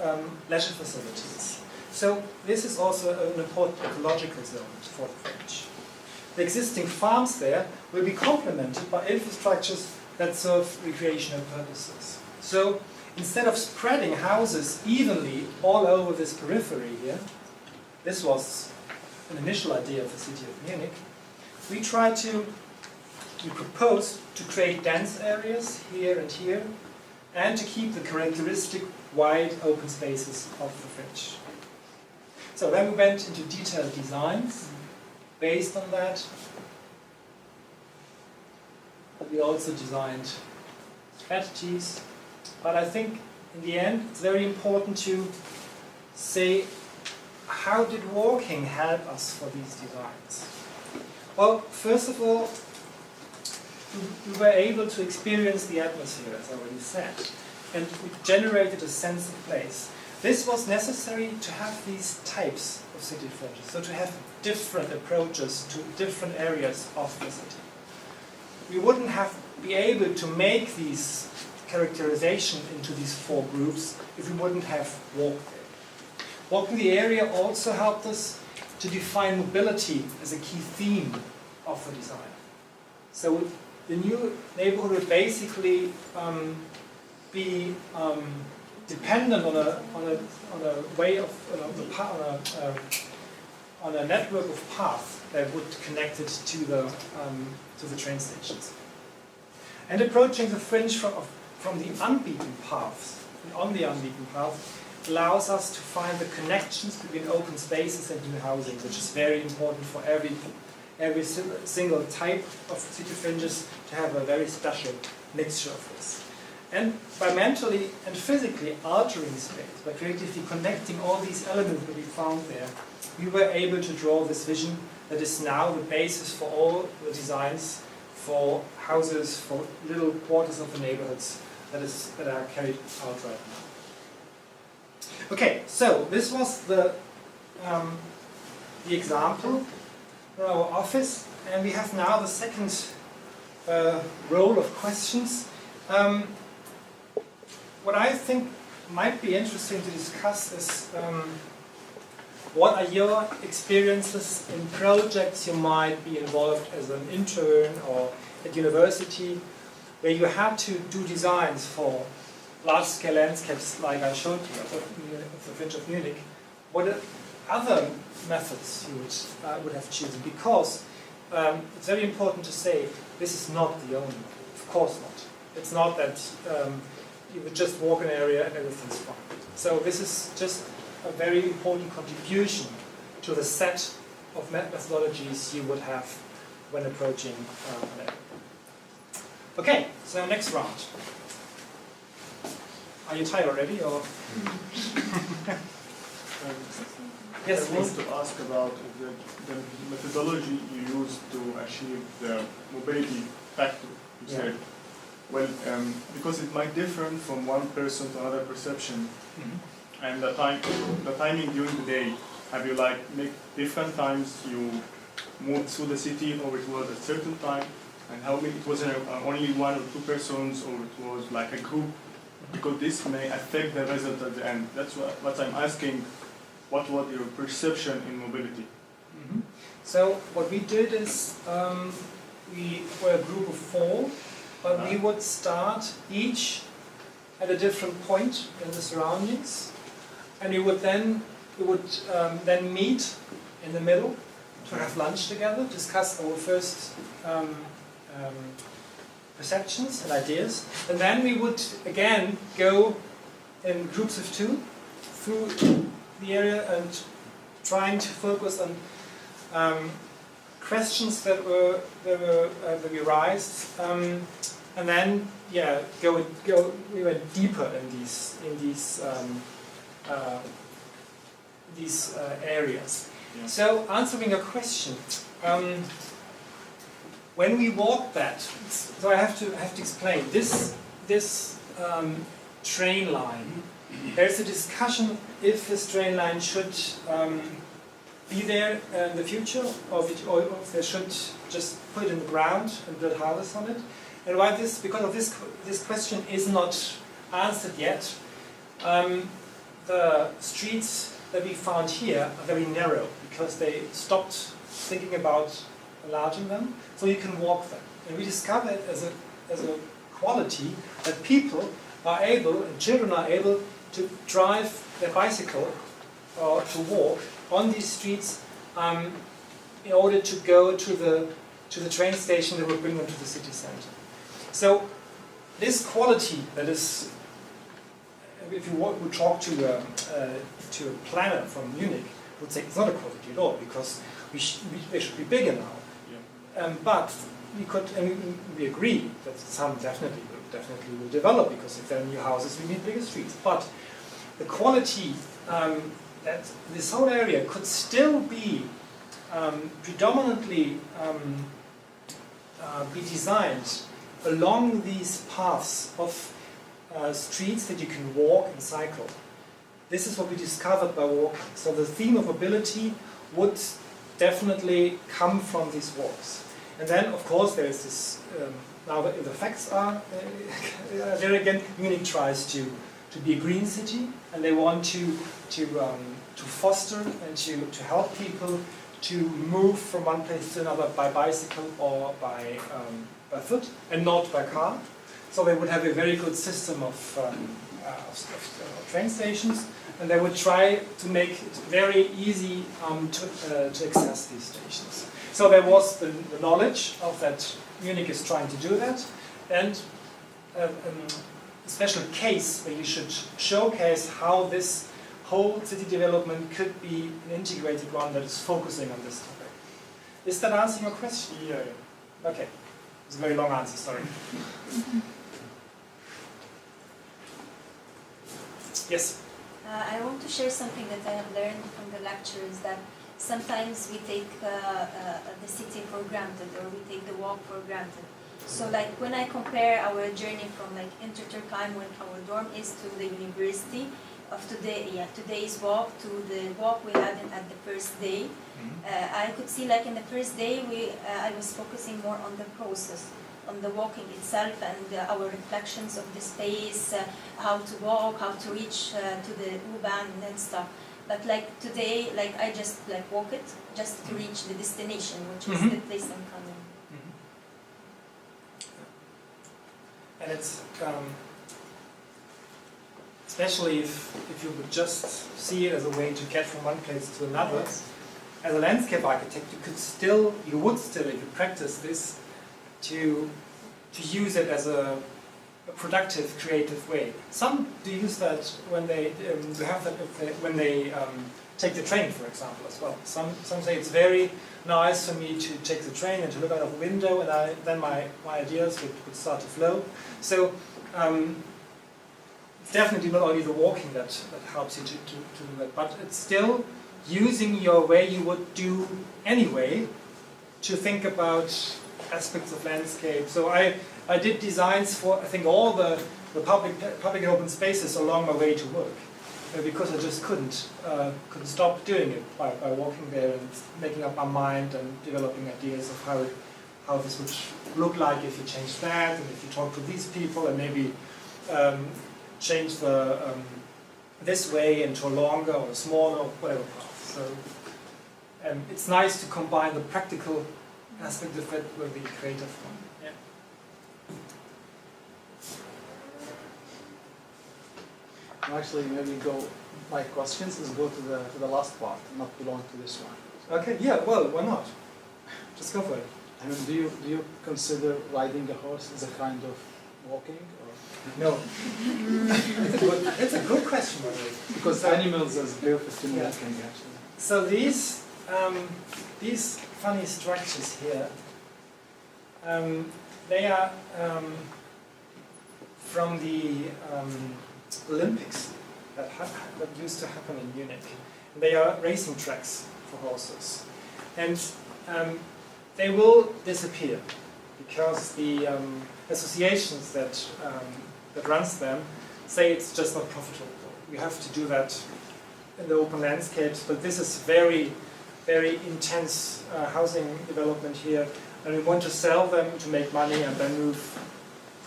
leisure facilities. So this is also an important ecological zone for the French. The existing farms there will be complemented by infrastructures that serve recreational purposes. So instead of spreading houses evenly all over this periphery here, this was an initial idea of the city of Munich, we proposed to create dense areas here and here, and to keep the characteristic wide open spaces of the French. So then we went into detailed designs based on that. We also designed strategies, but I think in the end it's very important to say, how did walking help us for these designs? Well, first of all, we were able to experience the atmosphere, as I already said, and we generated a sense of place. This was necessary to have these types of city fringes, so to have different approaches to different areas of the city. We wouldn't have been able to make these characterization into these four groups if we wouldn't have walked there. Walking the area also helped us to define mobility as a key theme of the design. So the new neighborhood would basically be dependent on a way of on a network of paths that would connect it to the train stations. And approaching the fringe from the unbeaten paths, on the unbeaten path, allows us to find the connections between open spaces and new housing, which is very important for every single type of city fringes to have a very special mixture of this. And by mentally and physically altering space, by creatively connecting all these elements that we found there, we were able to draw this vision that is now the basis for all the designs for houses, for little quarters of the neighborhoods that are carried out right now. Okay, so this was the example for our office, and we have now the second row of questions. What I think might be interesting to discuss is what are your experiences in projects you might be involved as an intern or at university, where you had to do designs for large-scale landscapes like I showed you of the fringe of Munich. What are other methods you would have chosen? Because it's very important to say this is not the only one. Of course not. It's not that you would just walk an area and everything's fine. So this is just a very important contribution to the set of methodologies you would have when approaching an area. Okay, so next round. Are you tired already, or? Yes, I want to ask about the methodology you use to achieve the mobility factor, you said. Well, because it might differ from one person to another perception, and the timing during the day. Have you make different times you moved through the city, or it was a certain time, and how many? It was only one or two persons, or it was like a group, because this may affect the result at the end. That's what I'm asking. What was your perception in mobility? So what we did is we were a group of 4. But we would start each at a different point in the surroundings, and we would then meet in the middle to have lunch together, discuss our first perceptions and ideas, and then we would again go in groups of 2 through the area and trying to focus on questions that we raised, and then we went deeper in these areas. Yeah. So answering your question, when we walk that, so I have to explain this train line. There's a discussion if this train line should be there in the future, or if they should just put it in the ground and build houses on it. And why this? Because of this question is not answered yet. The streets that we found here are very narrow because they stopped thinking about enlarging them, so you can walk them. And we discovered as a quality that people are able, and children are able, to drive their bicycle or to walk on these streets in order to go to the train station that will bring them to the city center. So this quality that is, if you would talk to a planner from Munich, would say it's not a quality at all because they should be bigger now. Yeah. But we could, and we agree that some definitely will develop because if there are new houses, we need bigger streets. But the quality that this whole area could still be predominantly be designed along these paths of streets that you can walk and cycle. This is what we discovered by walking. So the theme of mobility would definitely come from these walks. And then, of course, there is this, now the facts are, there again, Munich tries to be a green city, and they want to foster and to help people to move from one place to another by bicycle or by foot, and not by car. So they would have a very good system of train stations, and they would try to make it very easy to access these stations. So there was the knowledge of that Munich is trying to do that, and a special case where you should showcase how this whole city development could be an integrated one that is focusing on this topic. Is that answering your question? Yeah. Okay. It's a very long answer, sorry. Yes? I want to share something that I have learned from the lectures, that sometimes we take the city for granted, or we take the walk for granted. So like when I compare our journey from like Interturkheim, when our dorm is, to the university of today's walk, to the walk we had at the first day, I could see like in the first day I was focusing more on the process, on the walking itself and our reflections of the space, how to walk, how to reach to the U-Bahn and stuff. But like today, like I just like walk it just to reach the destination, which is the place I'm coming. And it's especially if you would just see it as a way to get from one place to another. As a landscape architect, you would still, if you practice this, to use it as a productive, creative way. Some do use that when they take the train, for example, as well. Some say it's very nice for me to take the train and to look out of a window, and then my ideas would start to flow. So it's definitely not only the walking that helps you to do that, but it's still using your way you would do anyway to think about aspects of landscape. So I did designs for, I think, all the public and open spaces along my way to work, because I just couldn't stop doing it by walking there and making up my mind and developing ideas of how this would look like if you change that, and if you talk to these people, and maybe change the this way into a longer or a smaller or whatever path. So it's nice to combine the practical aspect of it with the creative one. Yeah. Actually, maybe my questions is go to the last part, not belong to this one. Okay. Yeah. Well, why not? Just go for it. I mean, do you consider riding a horse as a kind of walking? No. It's a good question, by the way. Because animals are perfect in walking, actually. So these funny structures here, they are from the Olympics that used to happen in Munich. They are racing tracks for horses. And they will disappear because the associations that runs them say it's just not profitable. We have to do that in the open landscapes, but this is very, very intense housing development here, and we want to sell them to make money and then move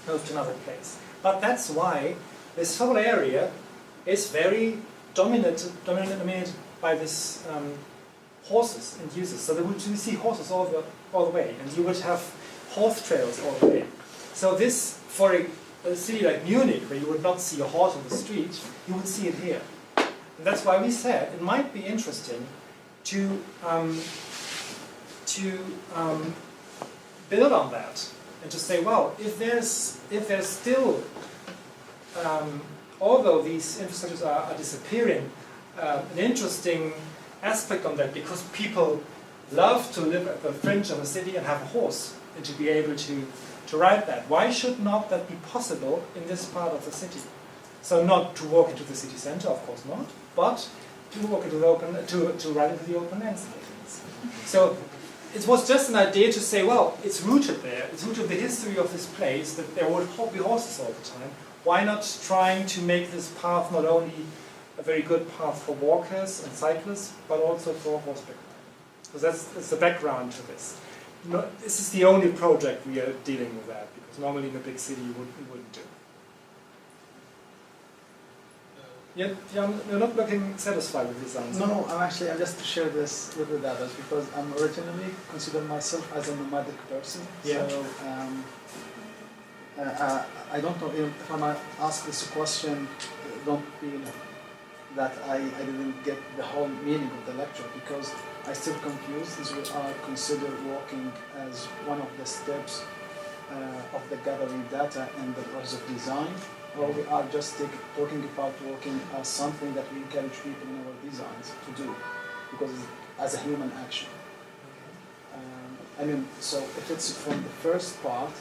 to another place. But that's why this whole area is very dominated by this horses and users. So you see horses all the way, and you would have horse trails all the way. So this, for a city like Munich, where you would not see a horse on the street, you would see it here. And that's why we said it might be interesting to build on that and to say, well, if there's still, although these infrastructures are disappearing, an interesting aspect on that, because people love to live at the fringe of a city and have a horse and to be able to ride that. Why should not that be possible in this part of the city? So not to walk into the city center, of course not, but to walk into the open, to ride into the open landscape. So it was just an idea to say, well, it's rooted there. It's rooted in the history of this place that there would be horses all the time. Why not trying to make this path not only a very good path for walkers and cyclists, but also for horseback riding? So that's the background to this. No, this is the only project we are dealing with that, because normally in a big city you wouldn't do. You're not looking satisfied with this answer. No, I'm just to share this with the others, because I'm originally consider myself as a nomadic person. Yeah. So I don't know if I might ask this question, don't feel that I didn't get the whole meaning of the lecture, because I still confused as we are consider walking as one of the steps of the gathering data and the process of design, or we are just talking about walking as something that we encourage people in our designs to do, because it's as a human action. So if it's from the first part,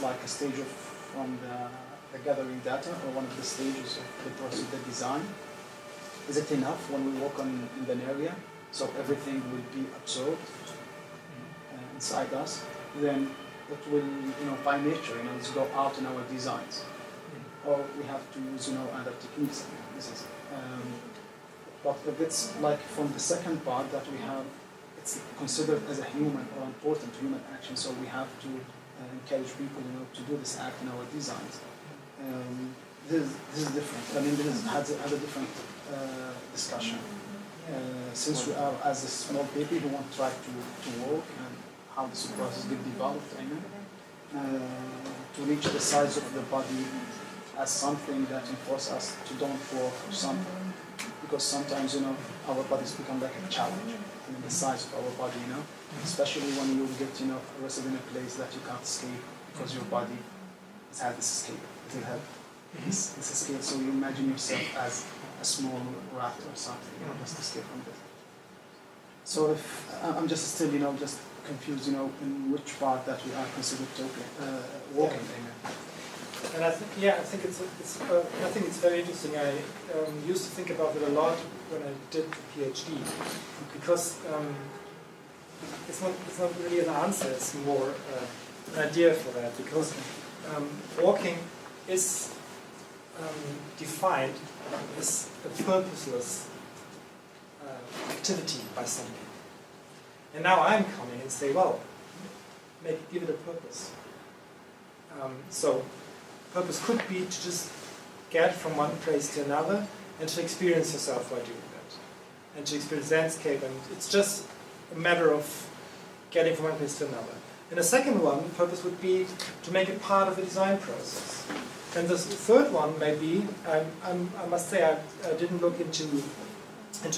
like a stage from the gathering data, or one of the stages of the process of the design, is it enough when we walk in an area, so everything will be absorbed inside us? Then it will, by nature, let's go out in our designs. Or we have to use, other techniques. But if it's like from the second part that we have, it's considered as a human or important human action, so we have to encourage people, to do this act in our designs. This is different. This has a different discussion. Since we are as a small people who want to try to walk and how this process get developed, to reach the size of the body as something that enforces us to don't walk or something, because sometimes our bodies become like a challenge. The size of our body, especially when you get arrested in a place that you can't escape because your body has had this escape. It have this escape, so you imagine yourself as a small rat or something, just escape from this. So if I'm just still, just confused, in which part that we are considered walking. And I think it's very interesting. I used to think about it a lot when I did the PhD, because it's not really an answer. It's more an idea for that, because walking is defined as a purposeless activity by some people. And now I'm coming and say, well, give it a purpose. So purpose could be to just get from one place to another and to experience yourself while doing that. And to experience landscape, and it's just a matter of getting from one place to another. And the second one, purpose would be to make it part of the design process. And the third one may be, I must say I didn't look into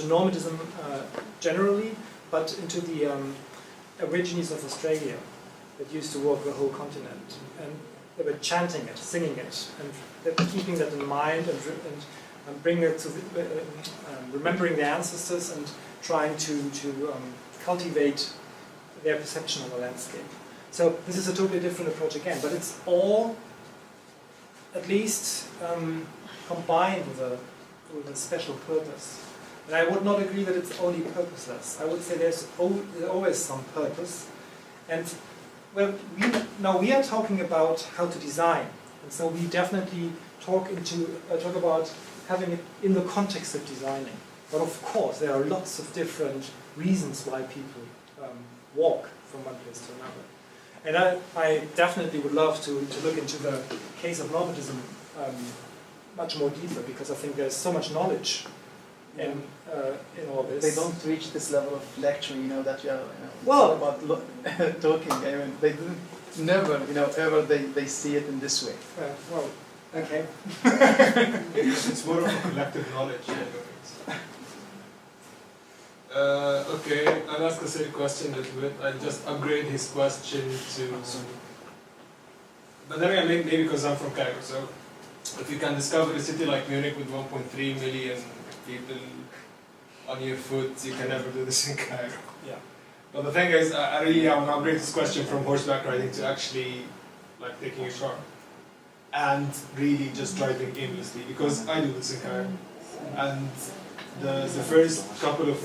nomadism generally, but into the Aborigines of Australia that used to walk the whole continent. And they were chanting it, singing it, and they were keeping that in mind and bringing it to remembering their ancestors and trying to cultivate their perception of the landscape. So this is a totally different approach again, but it's all at least combined with a special purpose. And I would not agree that it's only purposeless. I would say there's always some purpose. And well, now we are talking about how to design. And so we definitely talk about having it in the context of designing. But of course, there are lots of different reasons why people walk from one place to another. And I definitely would love to look into the case of urbanism much more deeper, because I think there's so much knowledge in all this. They don't reach this level of lecture, that you are well about talking. I mean, they didn't, never, ever they see it in this way. Well, okay. It's more of a collective knowledge. Okay, I'll ask the same question a little bit. I'll just upgrade his question to... But then again, maybe because I'm from Cairo, so if you can discover a city like Munich with 1.3 million people on your foot, you can never do this in Cairo. Yeah. But the thing is, I really want to upgrade this question from horseback riding to actually like taking a car and really just driving aimlessly, because I do this in Cairo. And the first couple of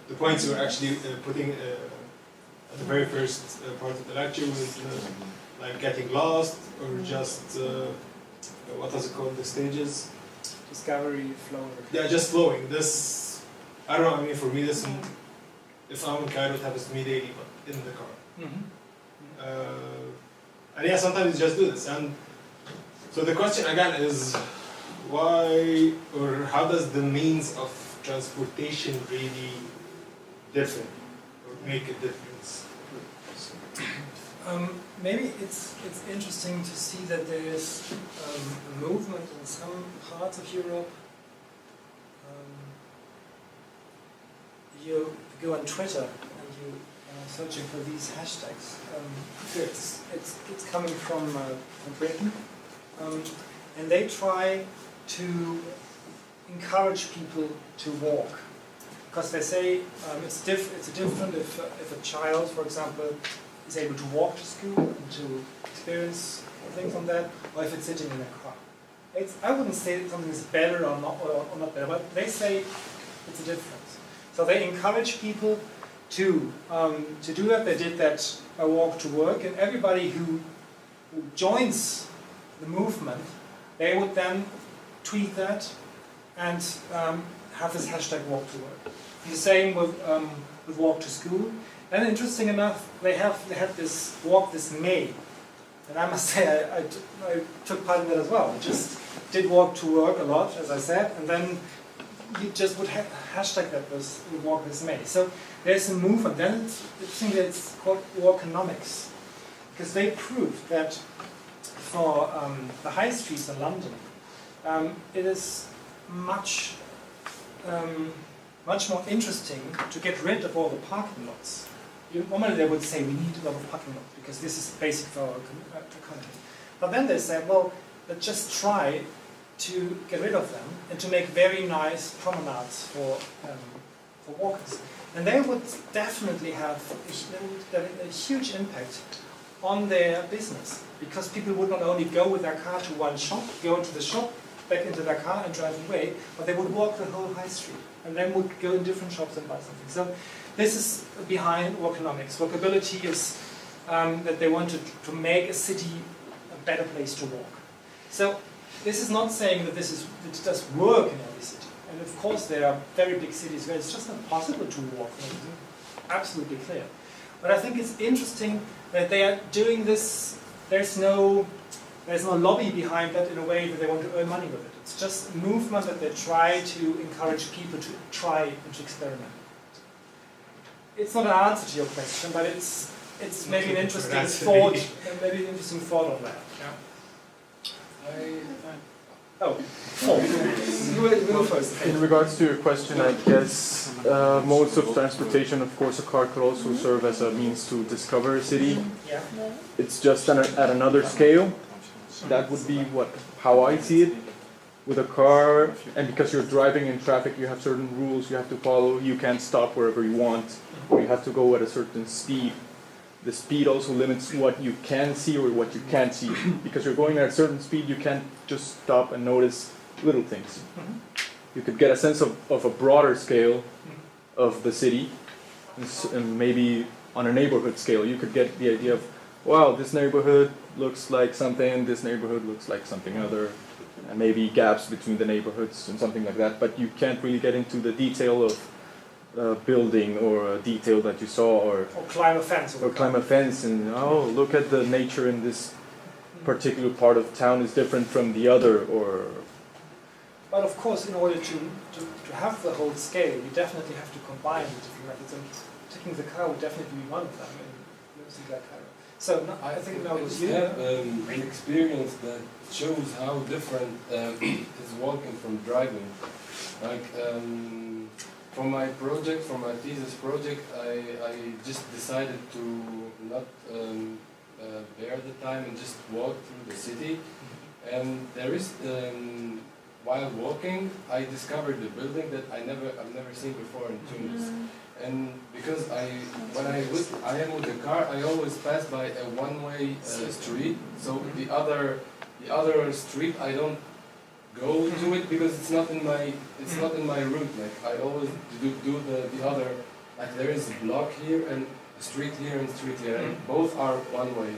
the points you were actually putting at the very first part of the lecture was like getting lost, or just what was it called, the stages? Discovery, flow. Yeah, just flowing. This, I don't know, I mean for me this, if I'm in Cairo it happens to me daily, but in the car. And yeah, sometimes you just do this. And so the question again is, why, or how does the means of transportation really differ or make a difference? Maybe it's interesting to see that there is a movement in some parts of Europe. You go on Twitter and you searching for these hashtags. It's coming from Britain, and they try to encourage people to walk, because they say it's different if a child, for example, is able to walk to school and to experience things on that, or if it's sitting in a car. I wouldn't say something is better or not better, but they say it's a difference. So they encourage people to do that. They did that by walk to work, and everybody who joins the movement, they would then tweet that and have this hashtag walk to work. The same with walk to school. And interesting enough, they had this walk this May, and I must say I took part in that as well. I just did walk to work a lot, as I said, and then you just would hashtag that was walk this May. So there's a movement. Then it's interesting that it's called walkonomics, because they proved that for the high streets in London, it is much more interesting to get rid of all the parking lots. Normally they would say we need a lot of parking lots because this is basic for our economy. But then they said, well, let's just try to get rid of them and to make very nice promenades for walkers. And they would definitely have a huge impact on their business, because people would not only go with their car to one shop, go into the shop, back into their car and drive away, but they would walk the whole high street and then would go in different shops and buy something. So this is behind walkonomics. Walkability is that they wanted to make a city a better place to walk. So this is not saying that it does work in every city. And of course there are very big cities where it's just not possible to walk. Absolutely clear. But I think it's interesting that they are doing this. There's no lobby behind that in a way that they want to earn money with it. It's just a movement that they try to encourage people to try and to experiment. It's not an answer to your question, but it's maybe an interesting thought, on that. Yeah. You go first. In regards to your question, I guess modes of transportation, of course, a car could also serve as a means to discover a city. Yeah. It's just at another scale. That would be how I see it. With a car, and because you're driving in traffic, you have certain rules you have to follow. You can't stop wherever you want, or you have to go at a certain speed. The speed also limits what you can see or what you can't see. Because you're going at a certain speed, you can't just stop and notice little things. you could get a sense of a broader scale of the city, and maybe on a neighborhood scale, you could get the idea of, wow, this neighborhood looks like something, this neighborhood looks like something other, and maybe gaps between the neighborhoods and something like that. But you can't really get into the detail of building or a detail that you saw, or climb a fence. Or climb a fence, and oh, look at the nature in this particular part of town is different from the other, or. But of course, in order to have the whole scale, you definitely have to combine the different methods, and taking the car would definitely be one of them in university like Cairo. So I think now was you. I have an experience that shows how different is walking from driving. Like from my project, from my thesis project, I just decided to not bear the time and just walk through the city. And there is, while walking, I discovered a building that I've never seen before in Tunis. And because when I am with the car, I always pass by a one-way street. So the other street, I don't go to it because it's not in my route. Like I always do the other. Like there is a block here and a street here and a street here, and both are one way.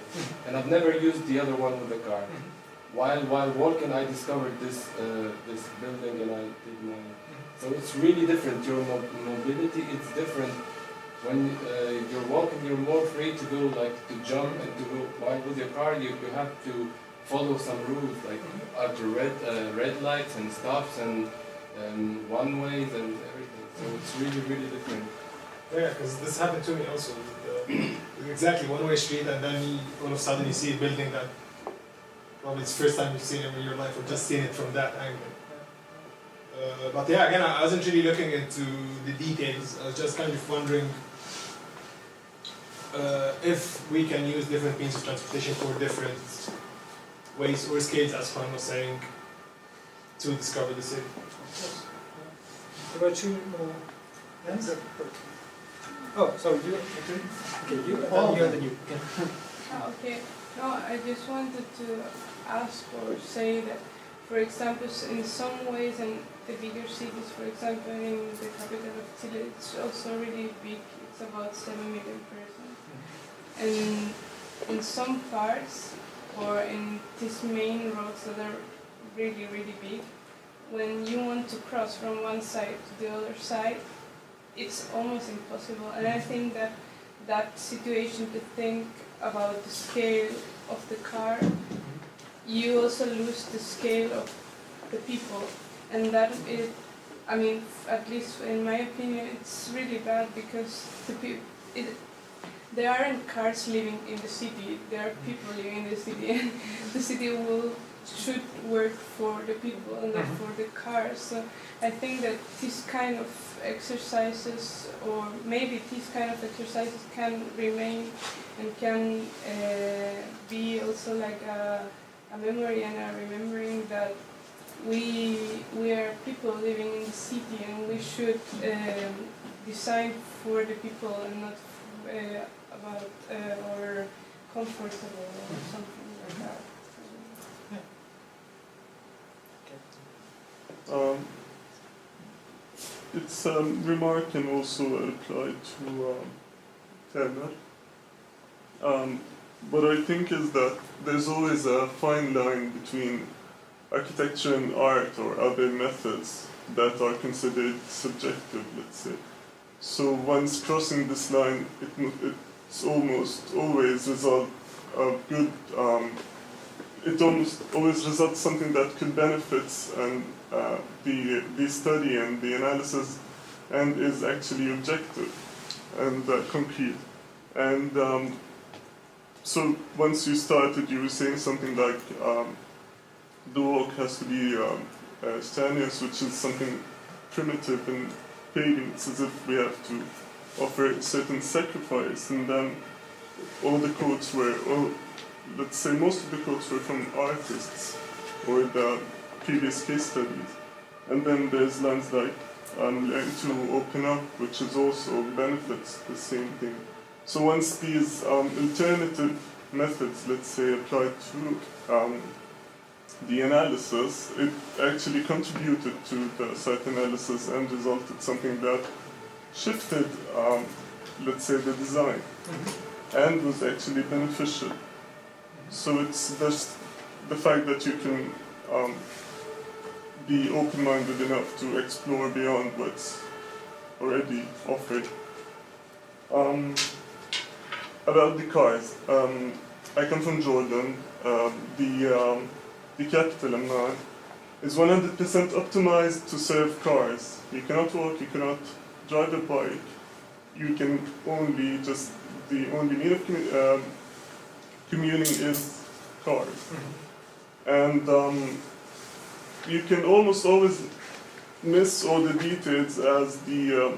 And I've never used the other one with the car. While walking, I discovered this building, and I did my. So it's really different. Your mobility is different. When you're walking, you're more free to go, like to jump and to go. While with your car, you have to follow some rules, like after red lights and stops and one ways and everything. So it's really, really different. Yeah, because this happened to me also. Exactly one-way street, and then all of a sudden you see a building that probably it's the first time you've seen it in your life, or just seen it from that angle. But yeah, again, I wasn't really looking into the details. I was just kind of wondering if we can use different means of transportation for different ways or scales, as Juan was saying, to discover the city. There were two more hands. Oh, sorry, you. Okay, you. And then you. Okay. No, I just wanted to ask or say that, for example, in some ways in the bigger cities, for example, in the capital of Chile, it's also really big. It's about 7 million persons. And in some parts, or in these main roads that are really, really big, when you want to cross from one side to the other side, it's almost impossible. And I think that that situation, to think about the scale of the car, you also lose the scale of the people. And that is, I mean, at least in my opinion, it's really bad, because the people, there aren't cars living in the city, there are people living in the city, and the city should work for the people and not for the cars. So I think that these kind of exercises, or maybe these kind of exercises, can remain and can be also like a memory and a remembering that we are people living in the city, and we should design for the people and not about or comfortable or something like that. It's a remark and also a reply to Tamer. What I think is that there's always a fine line between architecture and art or other methods that are considered subjective, let's say. So once crossing this line, it's almost always result a good. It almost always results something that could benefit and the study and the analysis, and is actually objective and concrete. And so once you started, you were saying something like the walk has to be strenuous, which is something primitive and pagan. It's as if we have to offer a certain sacrifice. And then all the quotes were, let's say most of the quotes were from artists or the previous case studies. And then there's lines like learn to open up, which is also benefits the same thing. So once these alternative methods, let's say, applied to the analysis, it actually contributed to the site analysis and resulted something that shifted, let's say, the design, and was actually beneficial. So it's just the fact that you can be open-minded enough to explore beyond what's already offered. About the cars, I come from Jordan. The capital, Amman, is 100% optimized to serve cars. You cannot walk, you cannot drive a bike. You can only the only mean of commuting is cars. And you can almost always miss all the details as the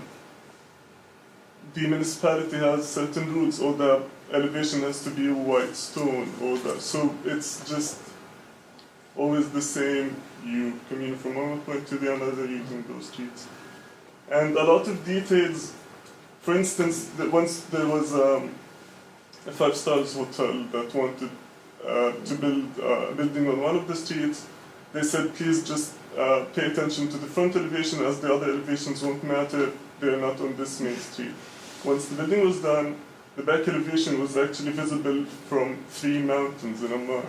municipality has certain routes, or the elevation has to be white stone, or that. So it's just always the same. You commute from one point to the other using those streets. And a lot of details, for instance, once there was a 5-star hotel that wanted to build a building on one of the streets. They said, please just pay attention to the front elevation, as the other elevations won't matter, they're not on this main street. Once the building was done, the back elevation was actually visible from 3 mountains in Amman,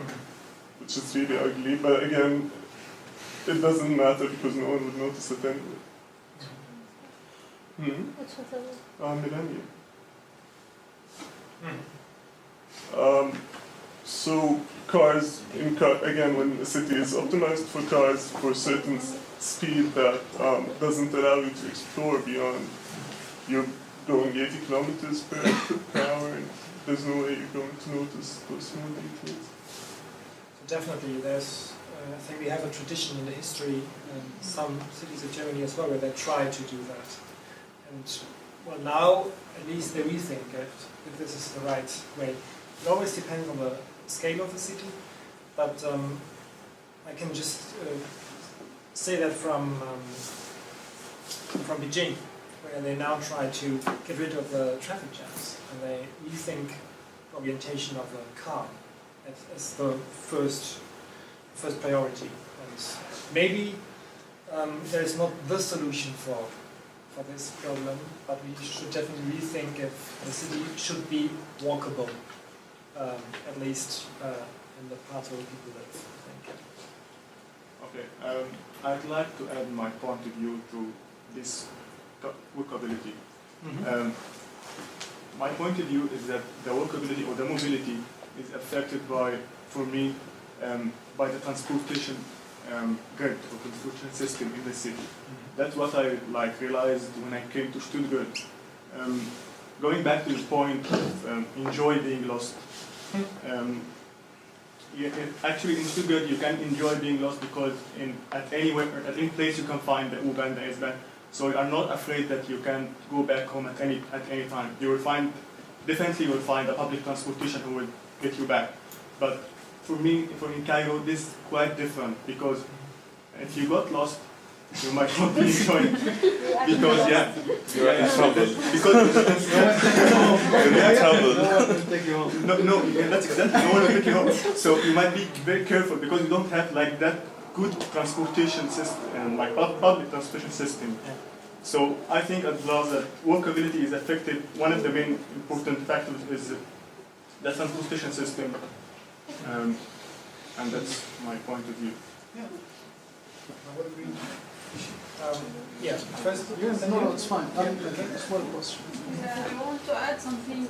which is really ugly, but again, it doesn't matter because no one would notice it anyway. Which hotel? Millennium. So cars, again, when a city is optimized for cars for a certain speed that doesn't allow you to explore beyond, you're going 80 kilometers per hour, and there's no way you're going to notice those small details. So definitely, there's, I think we have a tradition in the history, and some cities of Germany as well, where they try to do that. And well, now at least they rethink it, if this is the right way. It always depends on the scale of the city, but I can just say that from Beijing, where they now try to get rid of the traffic jams, and they rethink orientation of the car as the first priority. And maybe there is not the solution for this problem, but we should definitely rethink if the city should be walkable, at least in the parts where people live, I think. Okay, I'd like to add my point of view to this walkability. My point of view is that the walkability or the mobility is affected by, for me, by the transportation grid or transportation system in the city. That's what I realized when I came to Stuttgart. Going back to the point of enjoy being lost. Actually, in Stuttgart, you can enjoy being lost because at any place you can find the U-Bahn, the S-Bahn. So you are not afraid that you can go back home at any time. You will definitely will find a public transportation who will get you back. But for me, in Cairo, this is quite different, because if you got lost, you might not be enjoying because you're in trouble. Because you're in trouble. That's exactly, no one will take you home. So you might be very careful because you don't have that good transportation system, public transportation system. So I think at last that walkability is affected. One of the main important factors is the transportation system, and that's my point of view. Yeah, first, no, it's fine. It's one question. I want to add something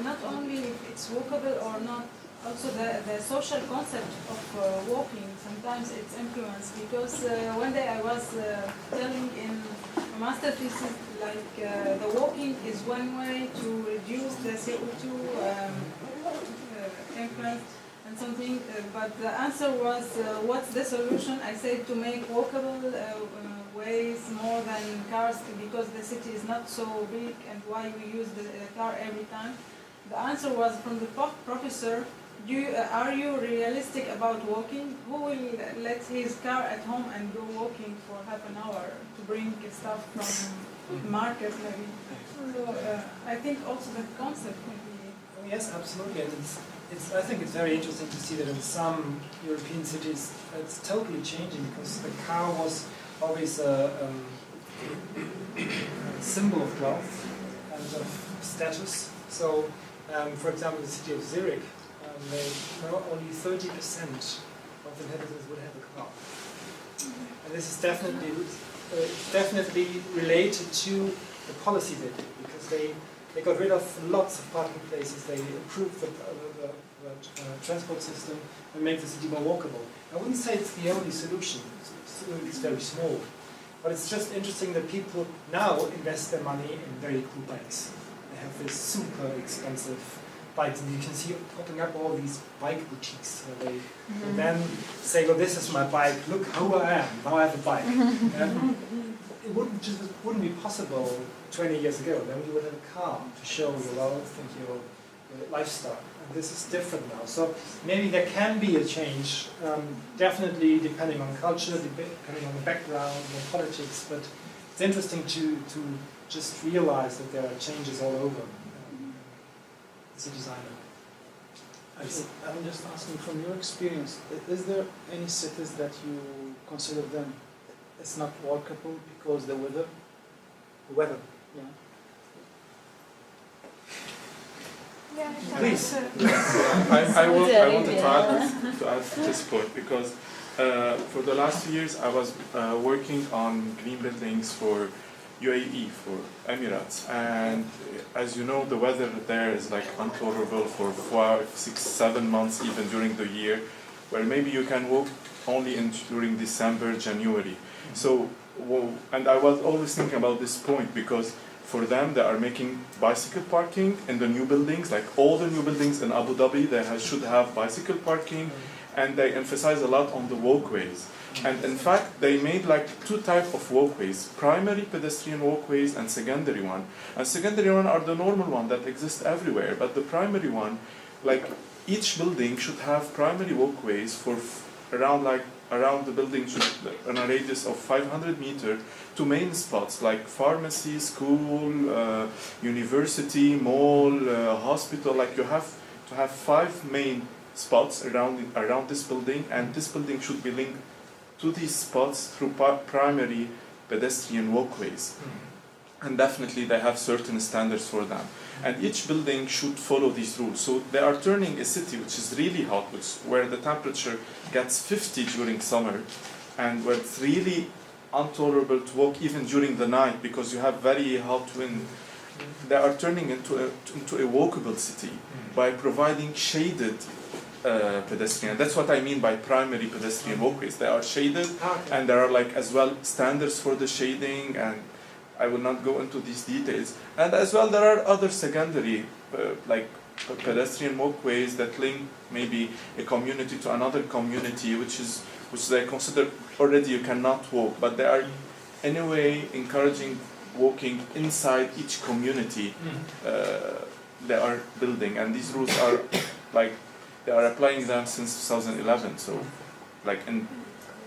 not only if it's walkable or not, also the social concept of walking, sometimes it's influenced, because one day I was telling in a master thesis, the walking is one way to reduce the CO2 influence and something, but the answer was, what's the solution? I said to make walkable ways more than cars, because the city is not so big, and why we use the car every time. The answer was from the professor, are you realistic about walking? Who will let his car at home and go walking for half an hour to bring stuff from market maybe? So I think also the concept can be... Oh, yes, absolutely. And I think it's very interesting to see that in some European cities it's totally changing, because the car was always a symbol of wealth and of status. So, for example, the city of Zurich, only 30% of the inhabitants would have a car. And this is definitely related to the policy they did, because they got rid of lots of parking places, they improved the transport system and make the city more walkable. I wouldn't say it's the only solution, it's very small. But it's just interesting that people now invest their money in very cool bikes. They have this super expensive bikes, and you can see popping up all these bike boutiques where they then say, well, this is my bike, look who I am, now I have a bike. It wouldn't be possible 20 years ago. Then you would have a car to show your wealth and your lifestyle. And this is different now. So maybe there can be a change, definitely depending on culture, depending on the background, on politics, but it's interesting to just realize that there are changes all over as a designer. I'm just asking, from your experience, is there any cities that you consider them it's not walkable because the weather? The weather? Yeah. Please. I wanted to add to this point, because for the last 2 years I was working on green buildings for UAE, for Emirates, and as you know, the weather there is like intolerable for 5, 6, 7 months, even during the year, where maybe you can walk only during December, January. So, and I was always thinking about this point, because for them, they are making bicycle parking in the new buildings, like all the new buildings in Abu Dhabi, should have bicycle parking, and they emphasize a lot on the walkways. And in fact, they made like 2 types of walkways, primary pedestrian walkways and secondary one. And secondary one are the normal one that exist everywhere, but the primary one, like each building should have primary walkways for around the building in a radius of 500 meters to main spots like pharmacy, school, university, mall, hospital. Like you have to have 5 main spots around this building, and this building should be linked to these spots through primary pedestrian walkways. And definitely they have certain standards for them. And each building should follow these rules. So they are turning a city which is really hot, where the temperature gets 50 during summer, and where it's really intolerable to walk even during the night because you have very hot wind. They are turning into a walkable city by providing shaded pedestrian. That's what I mean by primary pedestrian walkways. They are shaded, and there are like as well standards for the shading, and I will not go into these details. And as well, there are other secondary, like pedestrian walkways that link maybe a community to another community, which they consider already you cannot walk, but they are anyway encouraging walking inside each community they are building. And these rules are like, they are applying them since 2011. So like,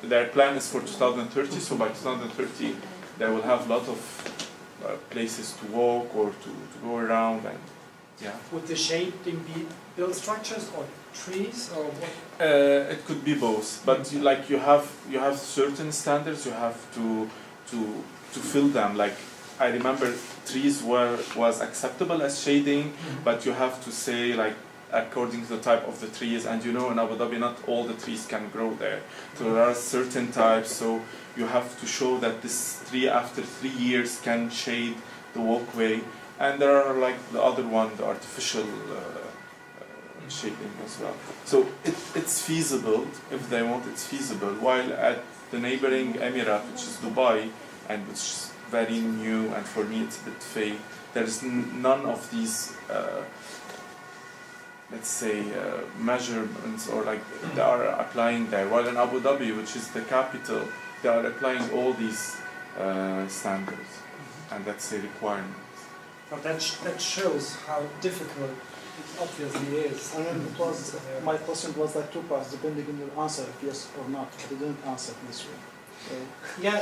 their plan is for 2030, so by 2030, they will have a lot of places to walk or to go around, and yeah. Would the shading be built structures or trees or what? It could be both, but you have certain standards. You have to fill them. Like I remember, trees was acceptable as shading, but you have to say like according to the type of the trees, and you know in Abu Dhabi not all the trees can grow there. So there are certain types. So you have to show that this tree after 3 years can shade the walkway, and there are like the other one, the artificial shading as well. So it's feasible if they want. It's feasible. While at the neighboring emirate, which is Dubai, and which is very new, and for me it's a bit fake. There is none of these. Let's say measurements or like they are applying there. While in Abu Dhabi, which is the capital, they are applying all these standards, and that's a requirement. But that shows how difficult it obviously is. I mean, my question was like 2 parts, depending on your answer, if yes or not. I didn't answer this way. So yeah.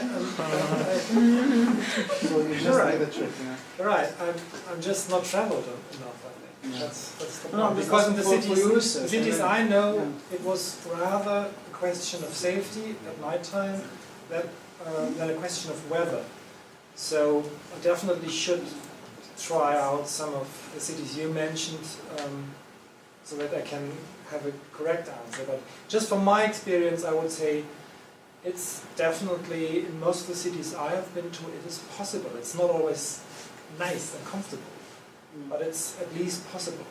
so you just right. the trick, yeah. Right. I'm just not traveled enough, I think. That's the No, point. Because in the for your research, cities I I know, yeah. it was rather a question of safety at night time than a question of weather. So I definitely should try out some of the cities you mentioned so that I can have a correct answer. But just from my experience, I would say it's definitely, in most of the cities I have been to, it is possible. It's not always nice and comfortable, but it's at least possible.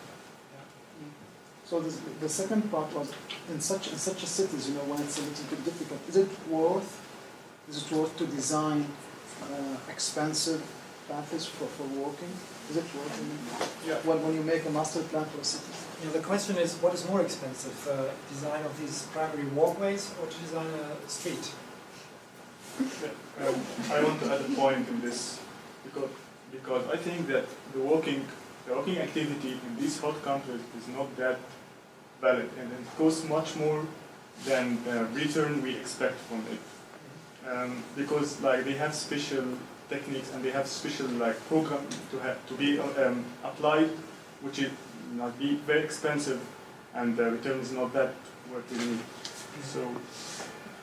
So the second part was, in such a cities, when it's a little bit difficult, is it worth to design expensive paths for walking? Is it worth? Yeah. When you make a master plan for a city? The question is, what is more expensive, design of these primary walkways or to design a street? I want to add a point in this because I think that the walking activity in these hot countries is not that valid, and it costs much more than the return we expect from it. Because they have special techniques and they have special program to be applied, which is not be very expensive, and the return is not that what we need. So,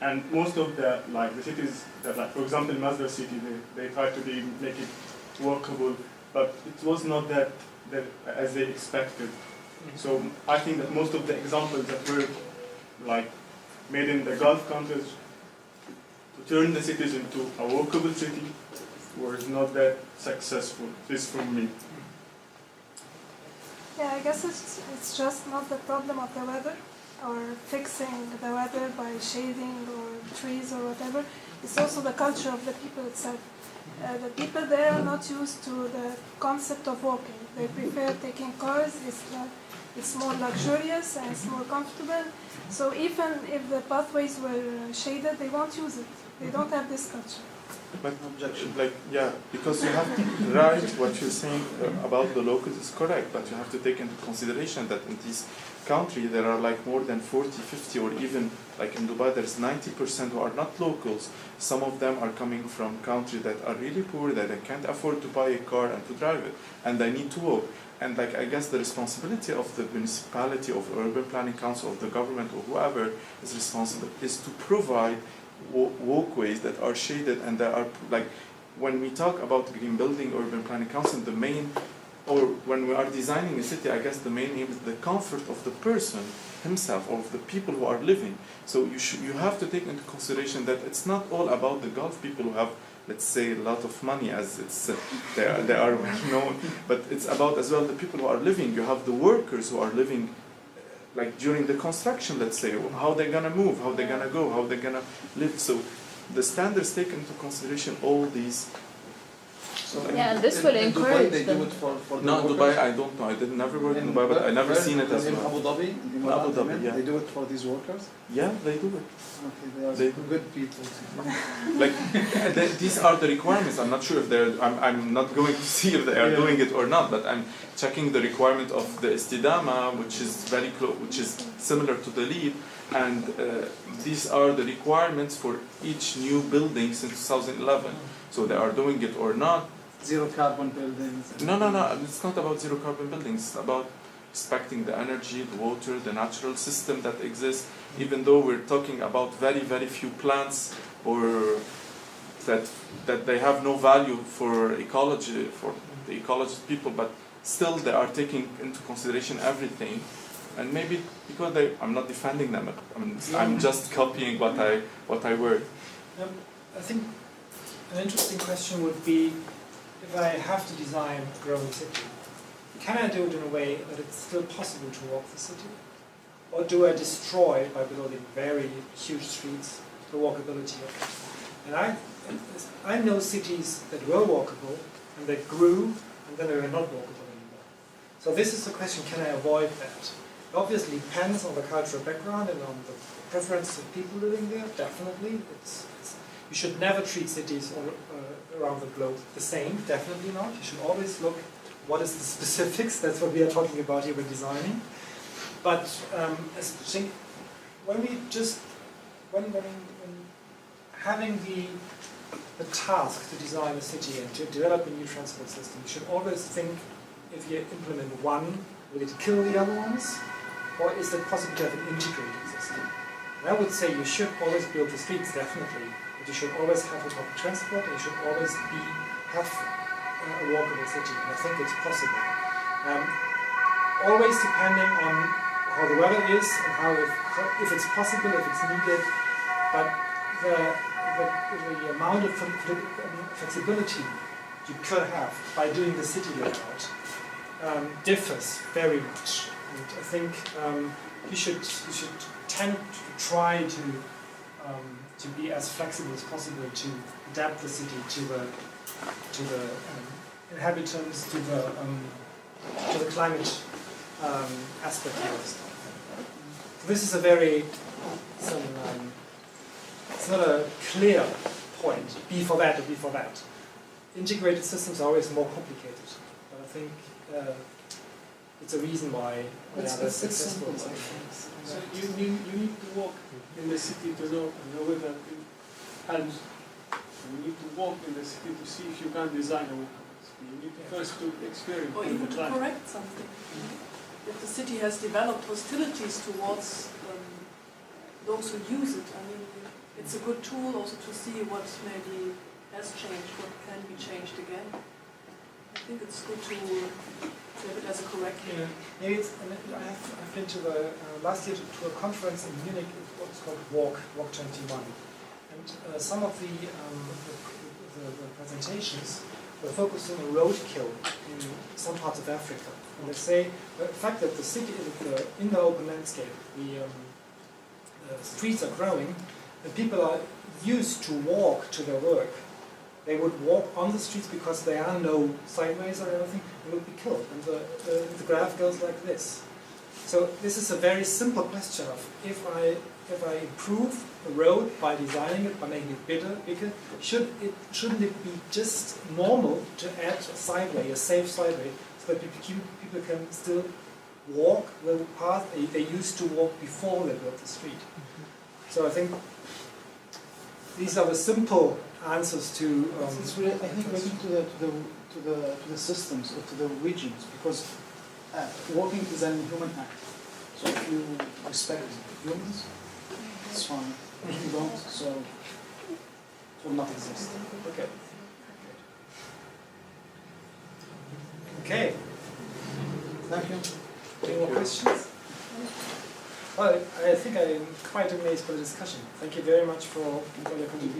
and most of the cities that for example Masdar city, they try to make it workable, but it was not that as they expected. So I think that most of the examples that were made in the Gulf countries to turn the cities into a workable city were not that successful. This from me. Yeah, I guess it's just not the problem of the weather or fixing the weather by shading or trees or whatever. It's also the culture of the people itself. The people there are not used to the concept of walking. They prefer taking cars. It's more luxurious and it's more comfortable. So even if the pathways were shaded, they won't use it. They don't have this culture. But because you have right, what you're saying about the locals is correct, but you have to take into consideration that in this country there are more than 40, 50, or even in Dubai there's 90% who are not locals. Some of them are coming from countries that are really poor, that they can't afford to buy a car and to drive it, and they need to walk. And I guess the responsibility of the municipality, of the urban planning council, of the government, or whoever is responsible, is to provide walkways that are shaded and that are when we talk about green building, urban planning council, the main, or when we are designing a city, I guess the main aim is the comfort of the person himself, or of the people who are living. So you have to take into consideration that it's not all about the Gulf people who have, let's say, a lot of money, as it's they are well known, but it's about as well the people who are living. You have the workers who are living during the construction, let's say, how they're gonna move, how they're gonna go, how they're gonna live. So the standards take into consideration all these. And this will encourage they them. do it for No, the Dubai, I don't know. I did never work in Dubai, but I never seen it as in well. Abu Dhabi, in Abu Dhabi, yeah. They do it for these workers. Yeah, they do it. Okay, they are good people. These are the requirements. I'm not sure if they're. I'm not going to see if they are doing it or not. But I'm checking the requirement of the istidama, which is very close, which is similar to the LEED, and these are the requirements for each new building since 2011. So they are doing it or not. Zero carbon buildings. No. It's not about zero carbon buildings. It's about respecting the energy, the water, the natural system that exists. Even though we're talking about very, very few plants, or that they have no value for ecology, for the ecologist people, but still they are taking into consideration everything. And maybe because I'm not defending them. I'm just copying what I word. I think an interesting question would be, if I have to design a growing city, can I do it in a way that it's still possible to walk the city? Or do I destroy, by building very huge streets, the walkability of it? And I know cities that were walkable, and they grew, and then they were not walkable anymore. So this is the question, can I avoid that? It obviously depends on the cultural background and on the preferences of people living there, definitely. You should never treat cities around the globe the same, definitely not. You should always look what is the specifics, that's what we are talking about here when designing. But when having the task to design a city and to develop a new transport system, you should always think if you implement one, will it kill the other ones? Or is it possible to have an integrated system? And I would say you should always build the streets, definitely, but you should always have a public transport, and you should always have a walkable city, and I think it's possible. Always depending on how the weather is and if it's possible, if it's needed, but the amount of flexibility you could have by doing the city layout differs very much. And I think you should tend to try to be as flexible as possible to adapt the city to the inhabitants, to the climate aspect of it. So this is a very it's not a clear point. Be for that or be for that. Integrated systems are always more complicated, but I think it's a reason why they're successful. So you need to walk in the city to know whether it helps. You need to walk in the city to see if you can design a walkable city. You need to first to experience. Or even to correct something. If the city has developed hostilities towards those who use it, I mean, it's a good tool also to see what maybe has changed, what can be changed again. I think it's good to have it as a correction. Yeah. Maybe I've been to last year to a conference in Munich. It's called Walk 21, and some of the presentations were focused on the roadkill in some parts of Africa. And they say the fact that the city, in the open landscape, the streets are growing, and people are used to walk to their work. They would walk on the streets because there are no sideways or anything, and would be killed. And the graph goes like this. So this is a very simple question of if I improve a road by designing it, by making it bigger, shouldn't it be just normal to add a sideway, a safe sideway, so that people can still walk the path they used to walk before they built the street. So I think these are the simple answers to. It's really, I think, related to the systems or to the regions, because walking is a human act. So if you respect humans, it's fine. If you don't, so it will not exist. Okay. Okay. Thank you. Any more questions? Well, I think I'm quite amazed by the discussion. Thank you very much for your contribution.